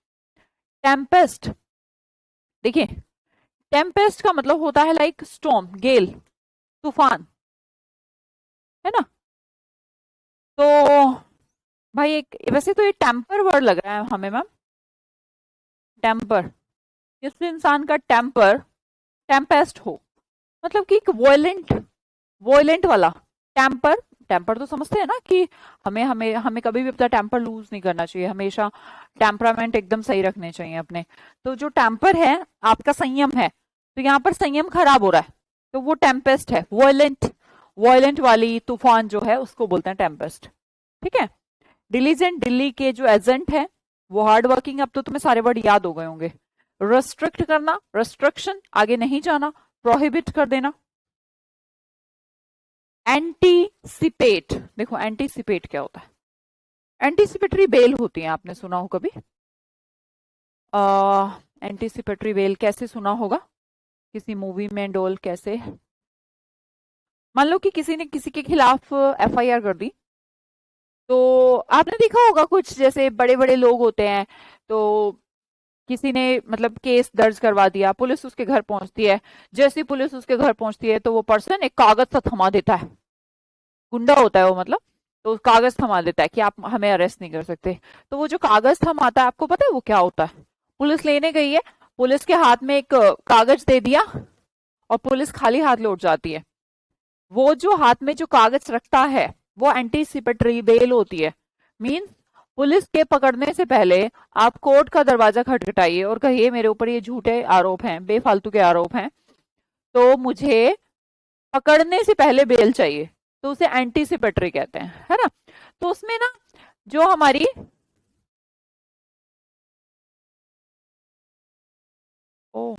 टेम्पेस्ट, देखिए टेम्पेस्ट का मतलब होता है लाइक स्टॉर्म, गेल, तूफान, है ना। तो भाई एक, वैसे तो ये टेम्पर वर्ड लग रहा है हमें मैम, टेम्पर। जिस इंसान का टेम्पर टेम्पेस्ट हो, मतलब कि एक वॉयलेंट, वॉयलेंट वाला। टेम्पर, टेम्पर तो समझते हैं ना कि हमें हमें हमें कभी भी अपना टेम्पर लूज नहीं करना चाहिए, हमेशा टेम्परामेंट एकदम सही रखने चाहिए अपने। तो जो टेम्पर है आपका, संयम है, तो यहाँ पर संयम खराब हो रहा है, तो वो टेम्पेस्ट है। वॉयलेंट, वॉयलेंट वाली तूफान जो है उसको बोलते हैं टेम्पेस्ट, ठीक है। डिलीजेंट, दिल्ली के जो एजेंट है वो हार्ड वर्किंग। अब तो तुम्हें सारे वर्ड याद हो गए होंगे। रेस्ट्रिक्ट करना, रेस्ट्रिक्शन, आगे नहीं जाना, प्रोहिबिट कर देना। एंटीसिपेट, देखो एंटीसिपेट क्या होता है? एंटीसिपेटरी बेल होती है, आपने सुना हो कभी? एंटीसिपेटरी बेल कैसे सुना होगा, किसी मूवी में डोल कैसे? मान लो कि किसी ने किसी के खिलाफ एफआईआर कर दी, तो आपने देखा होगा कुछ जैसे बड़े बड़े लोग होते हैं, तो किसी ने मतलब केस दर्ज करवा दिया, पुलिस उसके घर पहुंचती है। जैसे ही पुलिस उसके घर पहुंचती है तो वो पर्सन एक कागज सा थमा देता है, गुंडा होता है वो मतलब। तो कागज थमा देता है कि आप हमें अरेस्ट नहीं कर सकते। तो वो जो कागज थमाता है, आपको पता है वो क्या होता है? पुलिस लेने गई है, पुलिस के हाथ में एक कागज दे दिया और पुलिस खाली हाथ लौट जाती है। वो जो हाथ में जो कागज रखता है वो एंटीसिपेटरी बेल होती है। मीन पुलिस के पकड़ने से पहले आप कोर्ट का दरवाजा खटखटाइए और कहिए मेरे ऊपर ये झूठे आरोप हैं, बेफालतू के आरोप हैं, तो मुझे पकड़ने से पहले बेल चाहिए। तो उसे एंटीसिपेटरी कहते हैं, है ना। तो उसमें ना जो हमारी ओ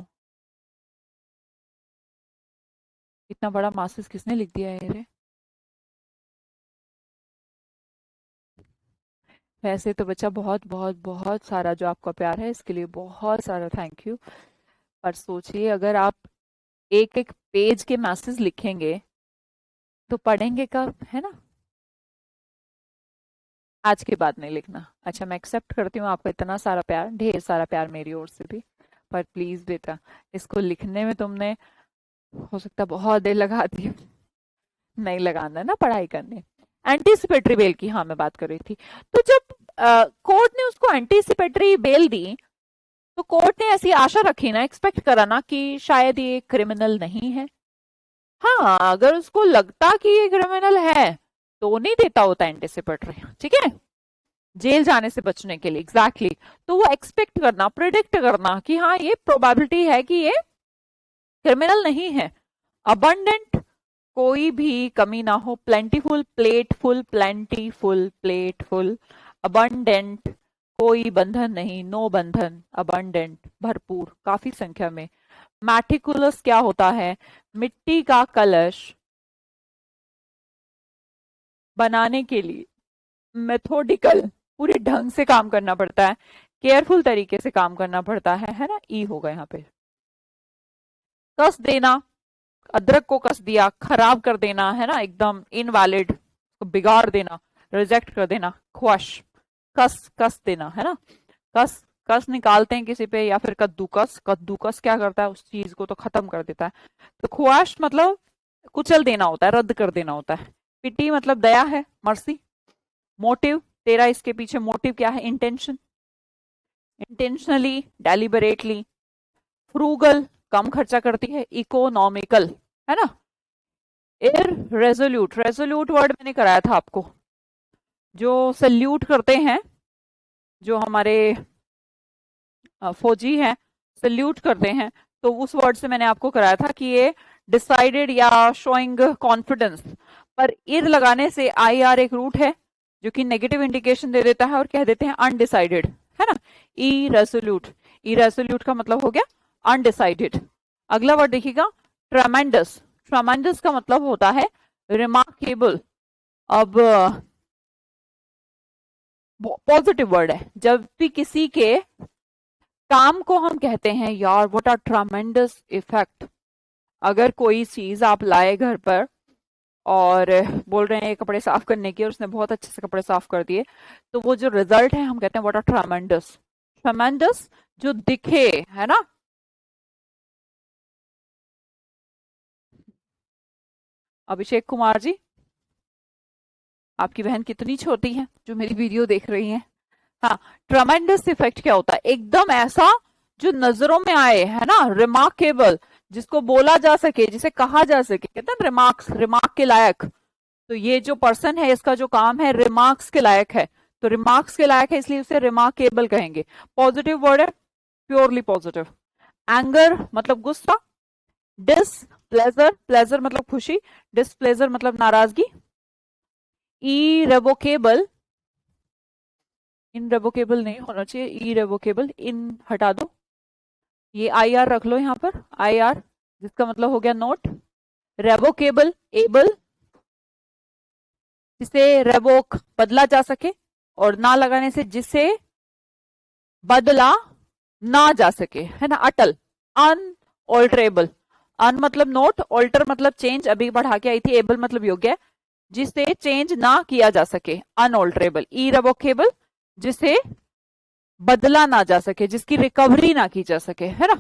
इतना बड़ा मासिस किसने लिख दिया है रे? वैसे तो बच्चा बहुत बहुत बहुत सारा जो आपका प्यार है इसके लिए बहुत सारा थैंक यू। पर सोचिए अगर आप एक एक पेज के मैसेज लिखेंगे तो पढ़ेंगे कब, है ना। आज के बाद नहीं लिखना। अच्छा, मैं एक्सेप्ट करती हूँ आपका इतना सारा प्यार, ढेर सारा प्यार मेरी ओर से भी, पर प्लीज बेटा इसको लिखने में तुमने हो सकता है बहुत देर लगा दी। नहीं लगाना ना पढ़ाई करने। एंटीसिपेटरी बेल की हाँ मैं बात कर रही थी। तो जब कोर्ट ने उसको एंटीसिपेटरी बेल दी तो कोर्ट ने ऐसी आशा रखी ना, एक्सपेक्ट करा ना कि शायद ये क्रिमिनल नहीं है। हाँ, अगर उसको लगता कि ये क्रिमिनल है तो नहीं देता होता एंटीसिपेटरी, ठीक है, जेल जाने से बचने के लिए। एग्जैक्टली तो वो एक्सपेक्ट करना, प्रिडिक्ट करना कि हाँ ये प्रोबेबिलिटी है कि ये क्रिमिनल नहीं है। अबंडेंट, कोई भी कमी ना हो, प्लेंटीफुल, प्लेटफुल, प्लेंटीफुल, प्लेटफुल, अबंडेंट, कोई बंधन नहीं, नो बंधन, अबंडेंट, भरपूर, काफी संख्या में। मैटिकुलस क्या होता है? मिट्टी का कलश बनाने के लिए मेथोडिकल, पूरे ढंग से काम करना पड़ता है, केयरफुल तरीके से काम करना पड़ता है ना। ई होगा यहाँ पे। कस देना, अदरक को कस दिया, खराब कर देना, है ना, एकदम इनवैलिड, बिगाड़ देना, रिजेक्ट कर देना। ख्वाश, कस कस देना, है ना। कस कस निकालते हैं किसी पे, या फिर कद्दूकस, कद्दूकस क्या करता है, उस चीज को तो खत्म कर देता है। तो ख्वाश मतलब कुचल देना होता है, रद्द कर देना होता है। पिटी मतलब दया है, मर्सी। मोटिव, तेरा इसके पीछे मोटिव क्या है? Intention, intentionally, deliberately. फ्रूगल, कम खर्चा करती है। इकोनॉमिकल, है ना। इररेजोल्यूट, रेजोल्यूट वर्ड मैंने कराया था आपको, जो सल्यूट करते हैं, जो हमारे फौजी हैं सल्यूट करते हैं, तो उस वर्ड से मैंने आपको कराया था कि ये डिसाइडेड या शोइंग कॉन्फिडेंस। पर इर लगाने से आई आर एक रूट है जो कि नेगेटिव इंडिकेशन दे देता है और कह देते हैं अनडिसाइडेड, है ना। इरेसोल्यूट, इरेसोल्यूट का मतलब हो गया अनडिसाइडेड। अगला वर्ड देखिएगा, ट्रेमेंडस। ट्रेमेंडस का मतलब होता है रिमार्केबल। अब पॉजिटिव वर्ड है। जब भी किसी के काम को हम कहते हैं यार व्हाट आर ट्रेमेंडस इफेक्ट, अगर कोई चीज आप लाए घर पर और बोल रहे हैं ये कपड़े साफ करने की और उसने बहुत अच्छे से कपड़े साफ कर दिए, तो वो जो रिजल्ट है हम कहते हैं व्हाट आर ट्रेमेंडस। ट्रेमेंडस जो दिखे, है ना। अभिषेक कुमार जी, आपकी बहन कितनी छोटी है जो मेरी वीडियो देख रही है। हाँ, ट्रेमेंडस इफेक्ट क्या होता है? एकदम ऐसा जो नजरों में आए, है ना, रिमार्केबल, जिसको बोला जा सके, जिसे कहा जा सके, कहते हैं रिमार्क्स, रिमार्क के लायक। तो ये जो पर्सन है इसका जो काम है रिमार्क्स के लायक है, तो रिमार्क्स के लायक है इसलिए उसे रिमार्केबल कहेंगे। पॉजिटिव वर्ड है, प्योरली पॉजिटिव। एंगर मतलब गुस्सा। डिस प्लेजर, प्लेजर मतलब खुशी, डिसप्लेजर मतलब नाराजगी। इरेवोकेबल, इनरेवोकेबल नहीं होना चाहिए, इरेवोकेबल, इन हटा दो, ये आई आर रख लो यहाँ पर, आई आर, जिसका मतलब हो गया नोट। रेवोकेबल, एबल, जिसे रेवोक बदला जा सके, और ना लगाने से जिसे बदला ना जा सके, है ना। अटल, अनऑल्टरेबल, अन मतलब नोट, ऑल्टर मतलब चेंज, अभी बढ़ा के आई थी, एबल मतलब योग्य, जिसे चेंज ना किया जा सके, अनऑल्टरेबल। इरेवोकेबल, जिसे बदला ना जा सके, जिसकी रिकवरी ना की जा सके, है ना।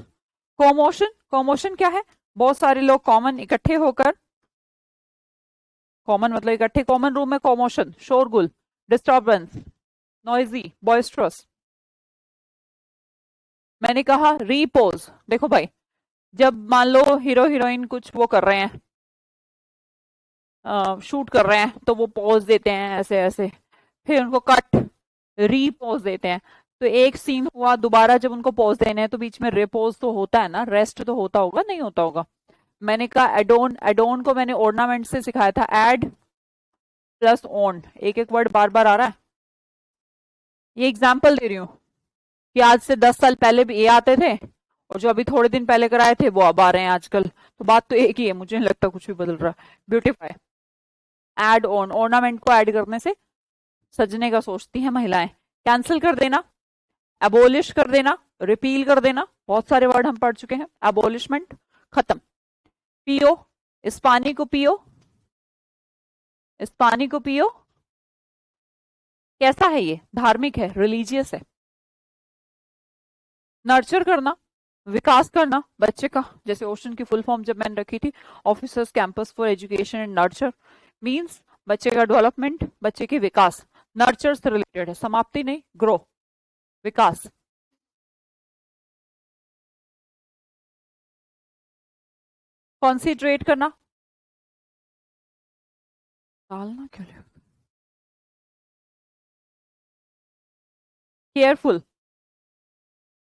कॉमोशन, कॉमोशन क्या है? बहुत सारे लोग कॉमन इकट्ठे होकर कॉमन मतलब इकट्ठे कॉमन रूम में कॉमोशन, शोरगुल, डिस्टर्बेंस, नॉइजी, बॉयस्ट्रस। मैंने कहा रीपोज। देखो भाई, जब मान लो हीरो हीरोइन कुछ वो कर रहे हैं, शूट कर रहे हैं, तो वो पोज देते हैं ऐसे ऐसे, फिर उनको कट, रीपोज देते हैं। तो एक सीन हुआ, दोबारा जब उनको पोज देने हैं तो बीच में रिपोज तो होता है ना, रेस्ट तो होता होगा, नहीं होता होगा। मैंने कहा एडोन, एडोन को मैंने ऑर्नामेंट से सिखाया था, एड प्लस ऑन, एक एक वर्ड बार बार आ रहा है। ये एग्जाम्पल दे रही हूँ कि आज से 10 साल पहले भी ये आते थे, और जो अभी थोड़े दिन पहले कराए थे वो अब आ रहे हैं आजकल, तो बात तो एक ही है, मुझे नहीं लगता कुछ भी बदल रहा है। ब्यूटीफाई, एड ऑन, ऑर्नामेंट को ऐड करने से सजने का सोचती हैं महिलाएं। कैंसिल कर देना, एबोलिश कर देना, रिपील कर देना, बहुत सारे वर्ड हम पढ़ चुके हैं। एबोलिशमेंट, खत्म। पियो, इस पानी को पियो, इस पानी को पियो। कैसा है ये? धार्मिक है, रिलीजियस है। नर्चर करना, विकास करना बच्चे का, जैसे ओशन की फुल फॉर्म जब मैंने रखी थी, officers campus for education and nurture, means बच्चे का डेवलपमेंट, बच्चे की विकास। नर्चर से रिलेटेड है, समाप्ति नहीं, ग्रो, विकास। कॉन्सेंट्रेट करना, डालना क्यों लिया? केयरफुल,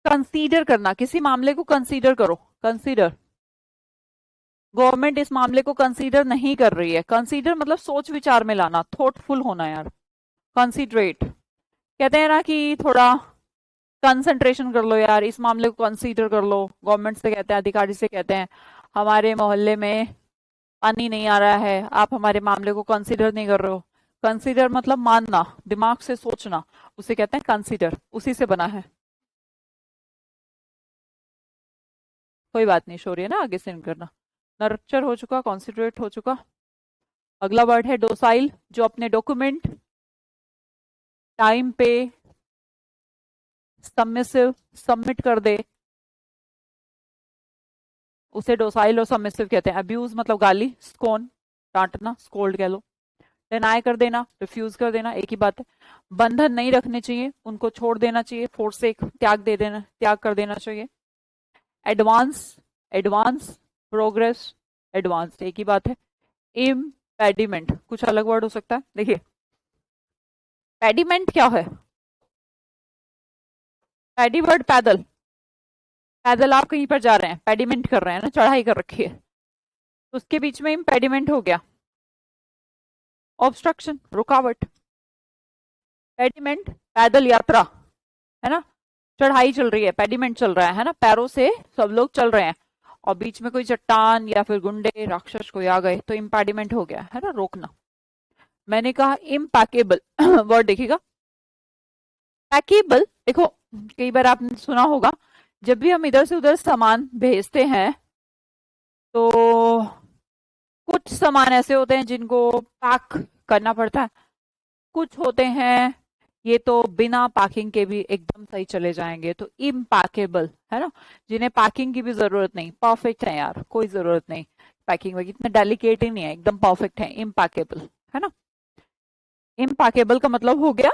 कंसीडर करना, किसी मामले को कंसीडर करो, कंसीडर। गवर्नमेंट इस मामले को कंसीडर नहीं कर रही है, कंसीडर मतलब सोच विचार में लाना, थॉटफुल होना यार। कंसीडरेट, कहते हैं ना कि थोड़ा कंसंट्रेशन कर लो यार, इस मामले को कंसीडर कर लो। गवर्नमेंट से कहते हैं, अधिकारी से कहते हैं, हमारे मोहल्ले में पानी नहीं आ रहा है, आप हमारे मामले को कंसीडर नहीं कर रहे हो। कंसीडर मतलब मानना, दिमाग से सोचना, उसे कहते हैं कंसीडर, उसी से बना है। कोई बात नहीं, शोर है ना, आगे से करना। नर्चर हो चुका, कॉन्सिडरेट हो चुका। अगला वर्ड है डोसाइल, जो अपने डॉक्यूमेंट टाइम पे सबमिसिव, सबमिट कर दे, उसे डोसाइल और सबमिसिव कहते हैं। अब्यूज मतलब गाली, स्कोन डांटना, स्कोल्ड कह लो। डिनाई कर देना, रिफ्यूज कर देना, एक ही बात है। बंधन नहीं रखने चाहिए, उनको छोड़ देना चाहिए, फोर्सेक, त्याग दे देना, त्याग कर देना चाहिए। एडवांस, एडवांस, प्रोग्रेस, एडवांस, एक ही बात है। इम्पेडिमेंट, कुछ अलग वर्ड हो सकता है, देखिए पेडिमेंट क्या है? पैडी वर्ड पैदल, पैदल आप कहीं पर जा रहे हैं, पेडिमेंट कर रहे हैं ना, चढ़ाई कर रखी है, तो उसके बीच में इम्पेडिमेंट हो गया। ऑब्स्ट्रक्शन, रुकावट। पेडिमेंट, पैदल यात्रा, है ना, चढ़ाई चल रही है, पेडिमेंट चल रहा है ना, पैरों से सब लोग चल रहे हैं, और बीच में कोई चट्टान या फिर गुंडे राक्षस कोई आ गए, तो इम्पेडिमेंट हो गया, है ना, रोकना। मैंने कहा इम्पैकेबल वर्ड देखिएगा, पैकेबल। देखो कई बार आपने सुना होगा, जब भी हम इधर से उधर सामान भेजते हैं, तो कुछ सामान ऐसे होते हैं जिनको पैक करना पड़ता है, कुछ होते हैं ये तो बिना पैकिंग के भी एकदम सही चले जाएंगे, तो इम्पैकेबल, है ना, जिन्हें पैकिंग की भी जरूरत नहीं, परफेक्ट है यार, कोई जरूरत नहीं पैकिंग वगैरह, इतना डेलिकेट ही नहीं है, एकदम परफेक्ट है, इम्पैकेबल, है ना। इम्पैकेबल का मतलब हो गया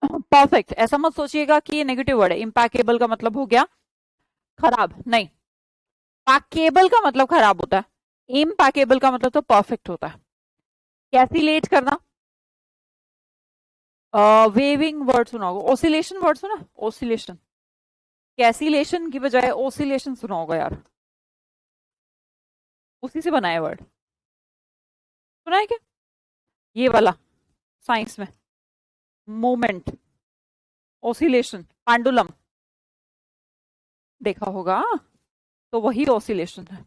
परफेक्ट। ऐसा मत सोचिएगा कि ये नेगेटिव वर्ड है, इम्पैकेबल का मतलब हो गया खराब, नहीं, पैकेबल का मतलब खराब होता है, इम्पैकेबल का मतलब तो परफेक्ट होता है। कैसिलेट करना, वेविंग वर्ड सुना होगा, ओसिलेशन वर्ड सुना, ओसिलेशन, कैसिलेशन की बजाय ओसिलेशन सुना होगा यार, उसी से बनाया वर्ड, सुना है क्या? ये वाला साइंस में, मूवमेंट, ओसिलेशन, पेंडुलम देखा होगा, तो वही ओसिलेशन है।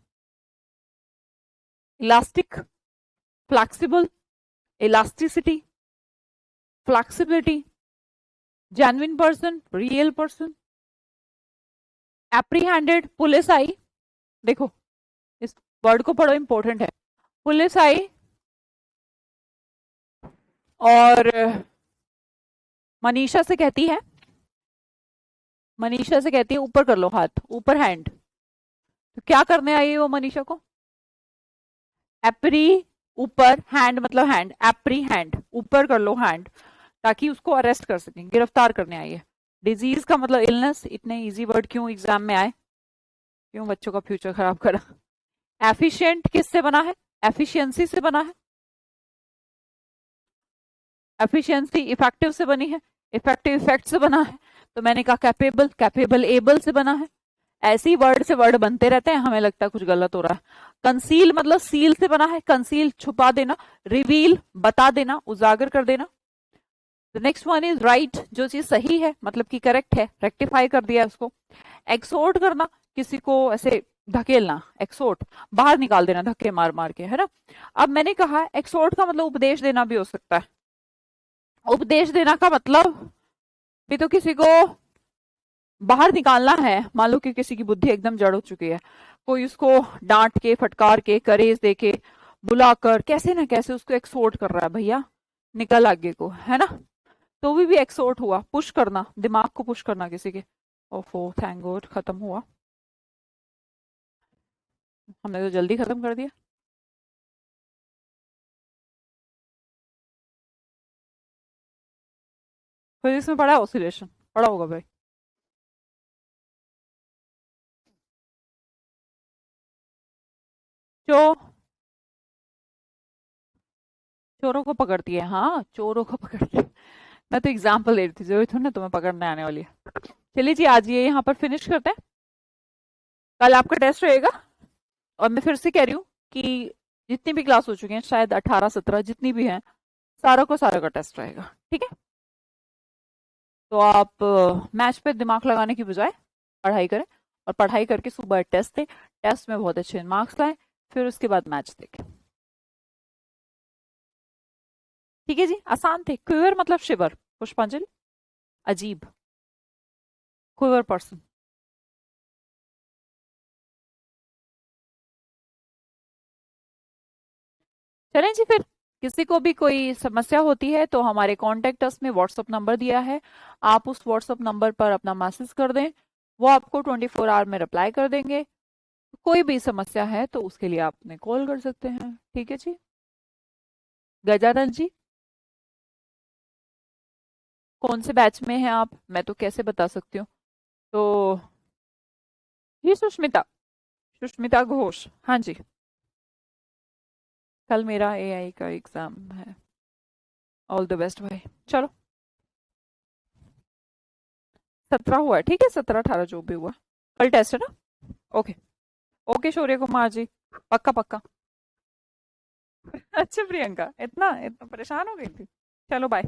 Elastic, flexible, elasticity, flexibility, genuine person, real person. Apprehended, police आई, देखो इस वर्ड को पढ़ो, इंपॉर्टेंट है। पुलिस आई और मनीषा से कहती है, मनीषा से कहती है ऊपर कर लो हाथ, ऊपर हैंड, तो क्या करने आई है वो मनीषा को? एप्री ऊपर, हैंड मतलब हैंड, एप्री हैंड, ऊपर कर लो हैंड, ताकि उसको अरेस्ट कर सकें, गिरफ्तार करने आई है। डिजीज का मतलब इलनेस, इतने इजी वर्ड क्यों एग्जाम में आए, क्यों बच्चों का फ्यूचर खराब करा। एफिशिएंट किससे बना है, एफिशिएंसी से बना है, एफिशिएंसी इफेक्टिव से बनी है, इफेक्टिव इफेक्ट से बना है, तो मैंने कहा कैपेबल, कैपेबल एबल से बना है। ऐसी वर्ड से वर्ड बनते रहते हैं, हमें लगता है कुछ गलत हो रहा है। कंसील मतलब सील से बना है, कंसील छुपा देना, रिवील बता देना, उजागर कर देना। The next one is right, जो चीज सही है मतलब कि करेक्ट है, रेक्टिफाई कर दिया उसको। एक्सोर्ट करना, किसी को ऐसे धकेलना, एक्सोर्ट बाहर निकाल देना धक्के मार मार के, है ना। अब मैंने कहा एक्सोर्ट का मतलब उपदेश देना भी हो सकता है। उपदेश देना का मतलब भी तो किसी को बाहर निकालना है, मान लो कि किसी की बुद्धि एकदम जड़ हो चुकी है, कोई उसको डांट के, फटकार के, करेज दे के, बुलाकर, कैसे ना कैसे उसको एक्सोर्ट कर रहा है, भैया निकल आगे को, है ना। तो भी एक्सोर्ट हुआ, पुश करना, दिमाग को पुश करना किसी के। ओफो, थैंक गॉड खत्म हुआ, हमने तो जल्दी खत्म कर दिया। फिजिक्स में पढ़ा ऑसिलेशन, पढ़ा होगा भाई। जो चोरों को पकड़ती है, हाँ चोरों को पकड़ती है। मैं तो एग्जाम्पल दे रही थी, जरूरी थोड़ी ना तुम्हें पकड़ने आने वाली है। चलिए जी, आज ये यहाँ पर फिनिश करते हैं, कल आपका टेस्ट रहेगा। और मैं फिर से कह रही हूँ कि जितनी भी क्लास हो चुकी हैं, शायद 18-17 जितनी भी हैं, सारा को सारा का टेस्ट रहेगा, ठीक है। तो आप मैच पे दिमाग लगाने की बजाय पढ़ाई करें, और पढ़ाई करके सुबह टेस्ट दें, टेस्ट में बहुत अच्छे मार्क्स लाएं, फिर उसके बाद मैच देखें। ठीक है जी, आसान थे। क्विवर मतलब शिवर, पुष्पांजलि, अजीब, क्विवर पर्सन। चलें जी फिर, किसी को भी कोई समस्या होती है तो हमारे कॉन्टेक्ट अस में व्हाट्सअप नंबर दिया है, आप उस व्हाट्सअप नंबर पर अपना मैसेज कर दें, वो आपको 24 आवर में रिप्लाई कर देंगे। कोई भी समस्या है तो उसके लिए आप हमें कॉल कर सकते हैं, ठीक है जी। गजानन जी, कौन से बैच में हैं आप, मैं तो कैसे बता सकती हूँ। तो जी सुष्मिता, सुष्मिता घोष, हाँ जी। कल मेरा एआई का एग्जाम है, ऑल द बेस्ट भाई। चलो, 17 हुआ है, ठीक है, 17-18 जो भी हुआ, कल टेस्ट है ना। ओके, ओके शौर्य कुमार जी, पक्का पक्का। अच्छा प्रियंका, इतना इतना परेशान हो गई थी, चलो बाय।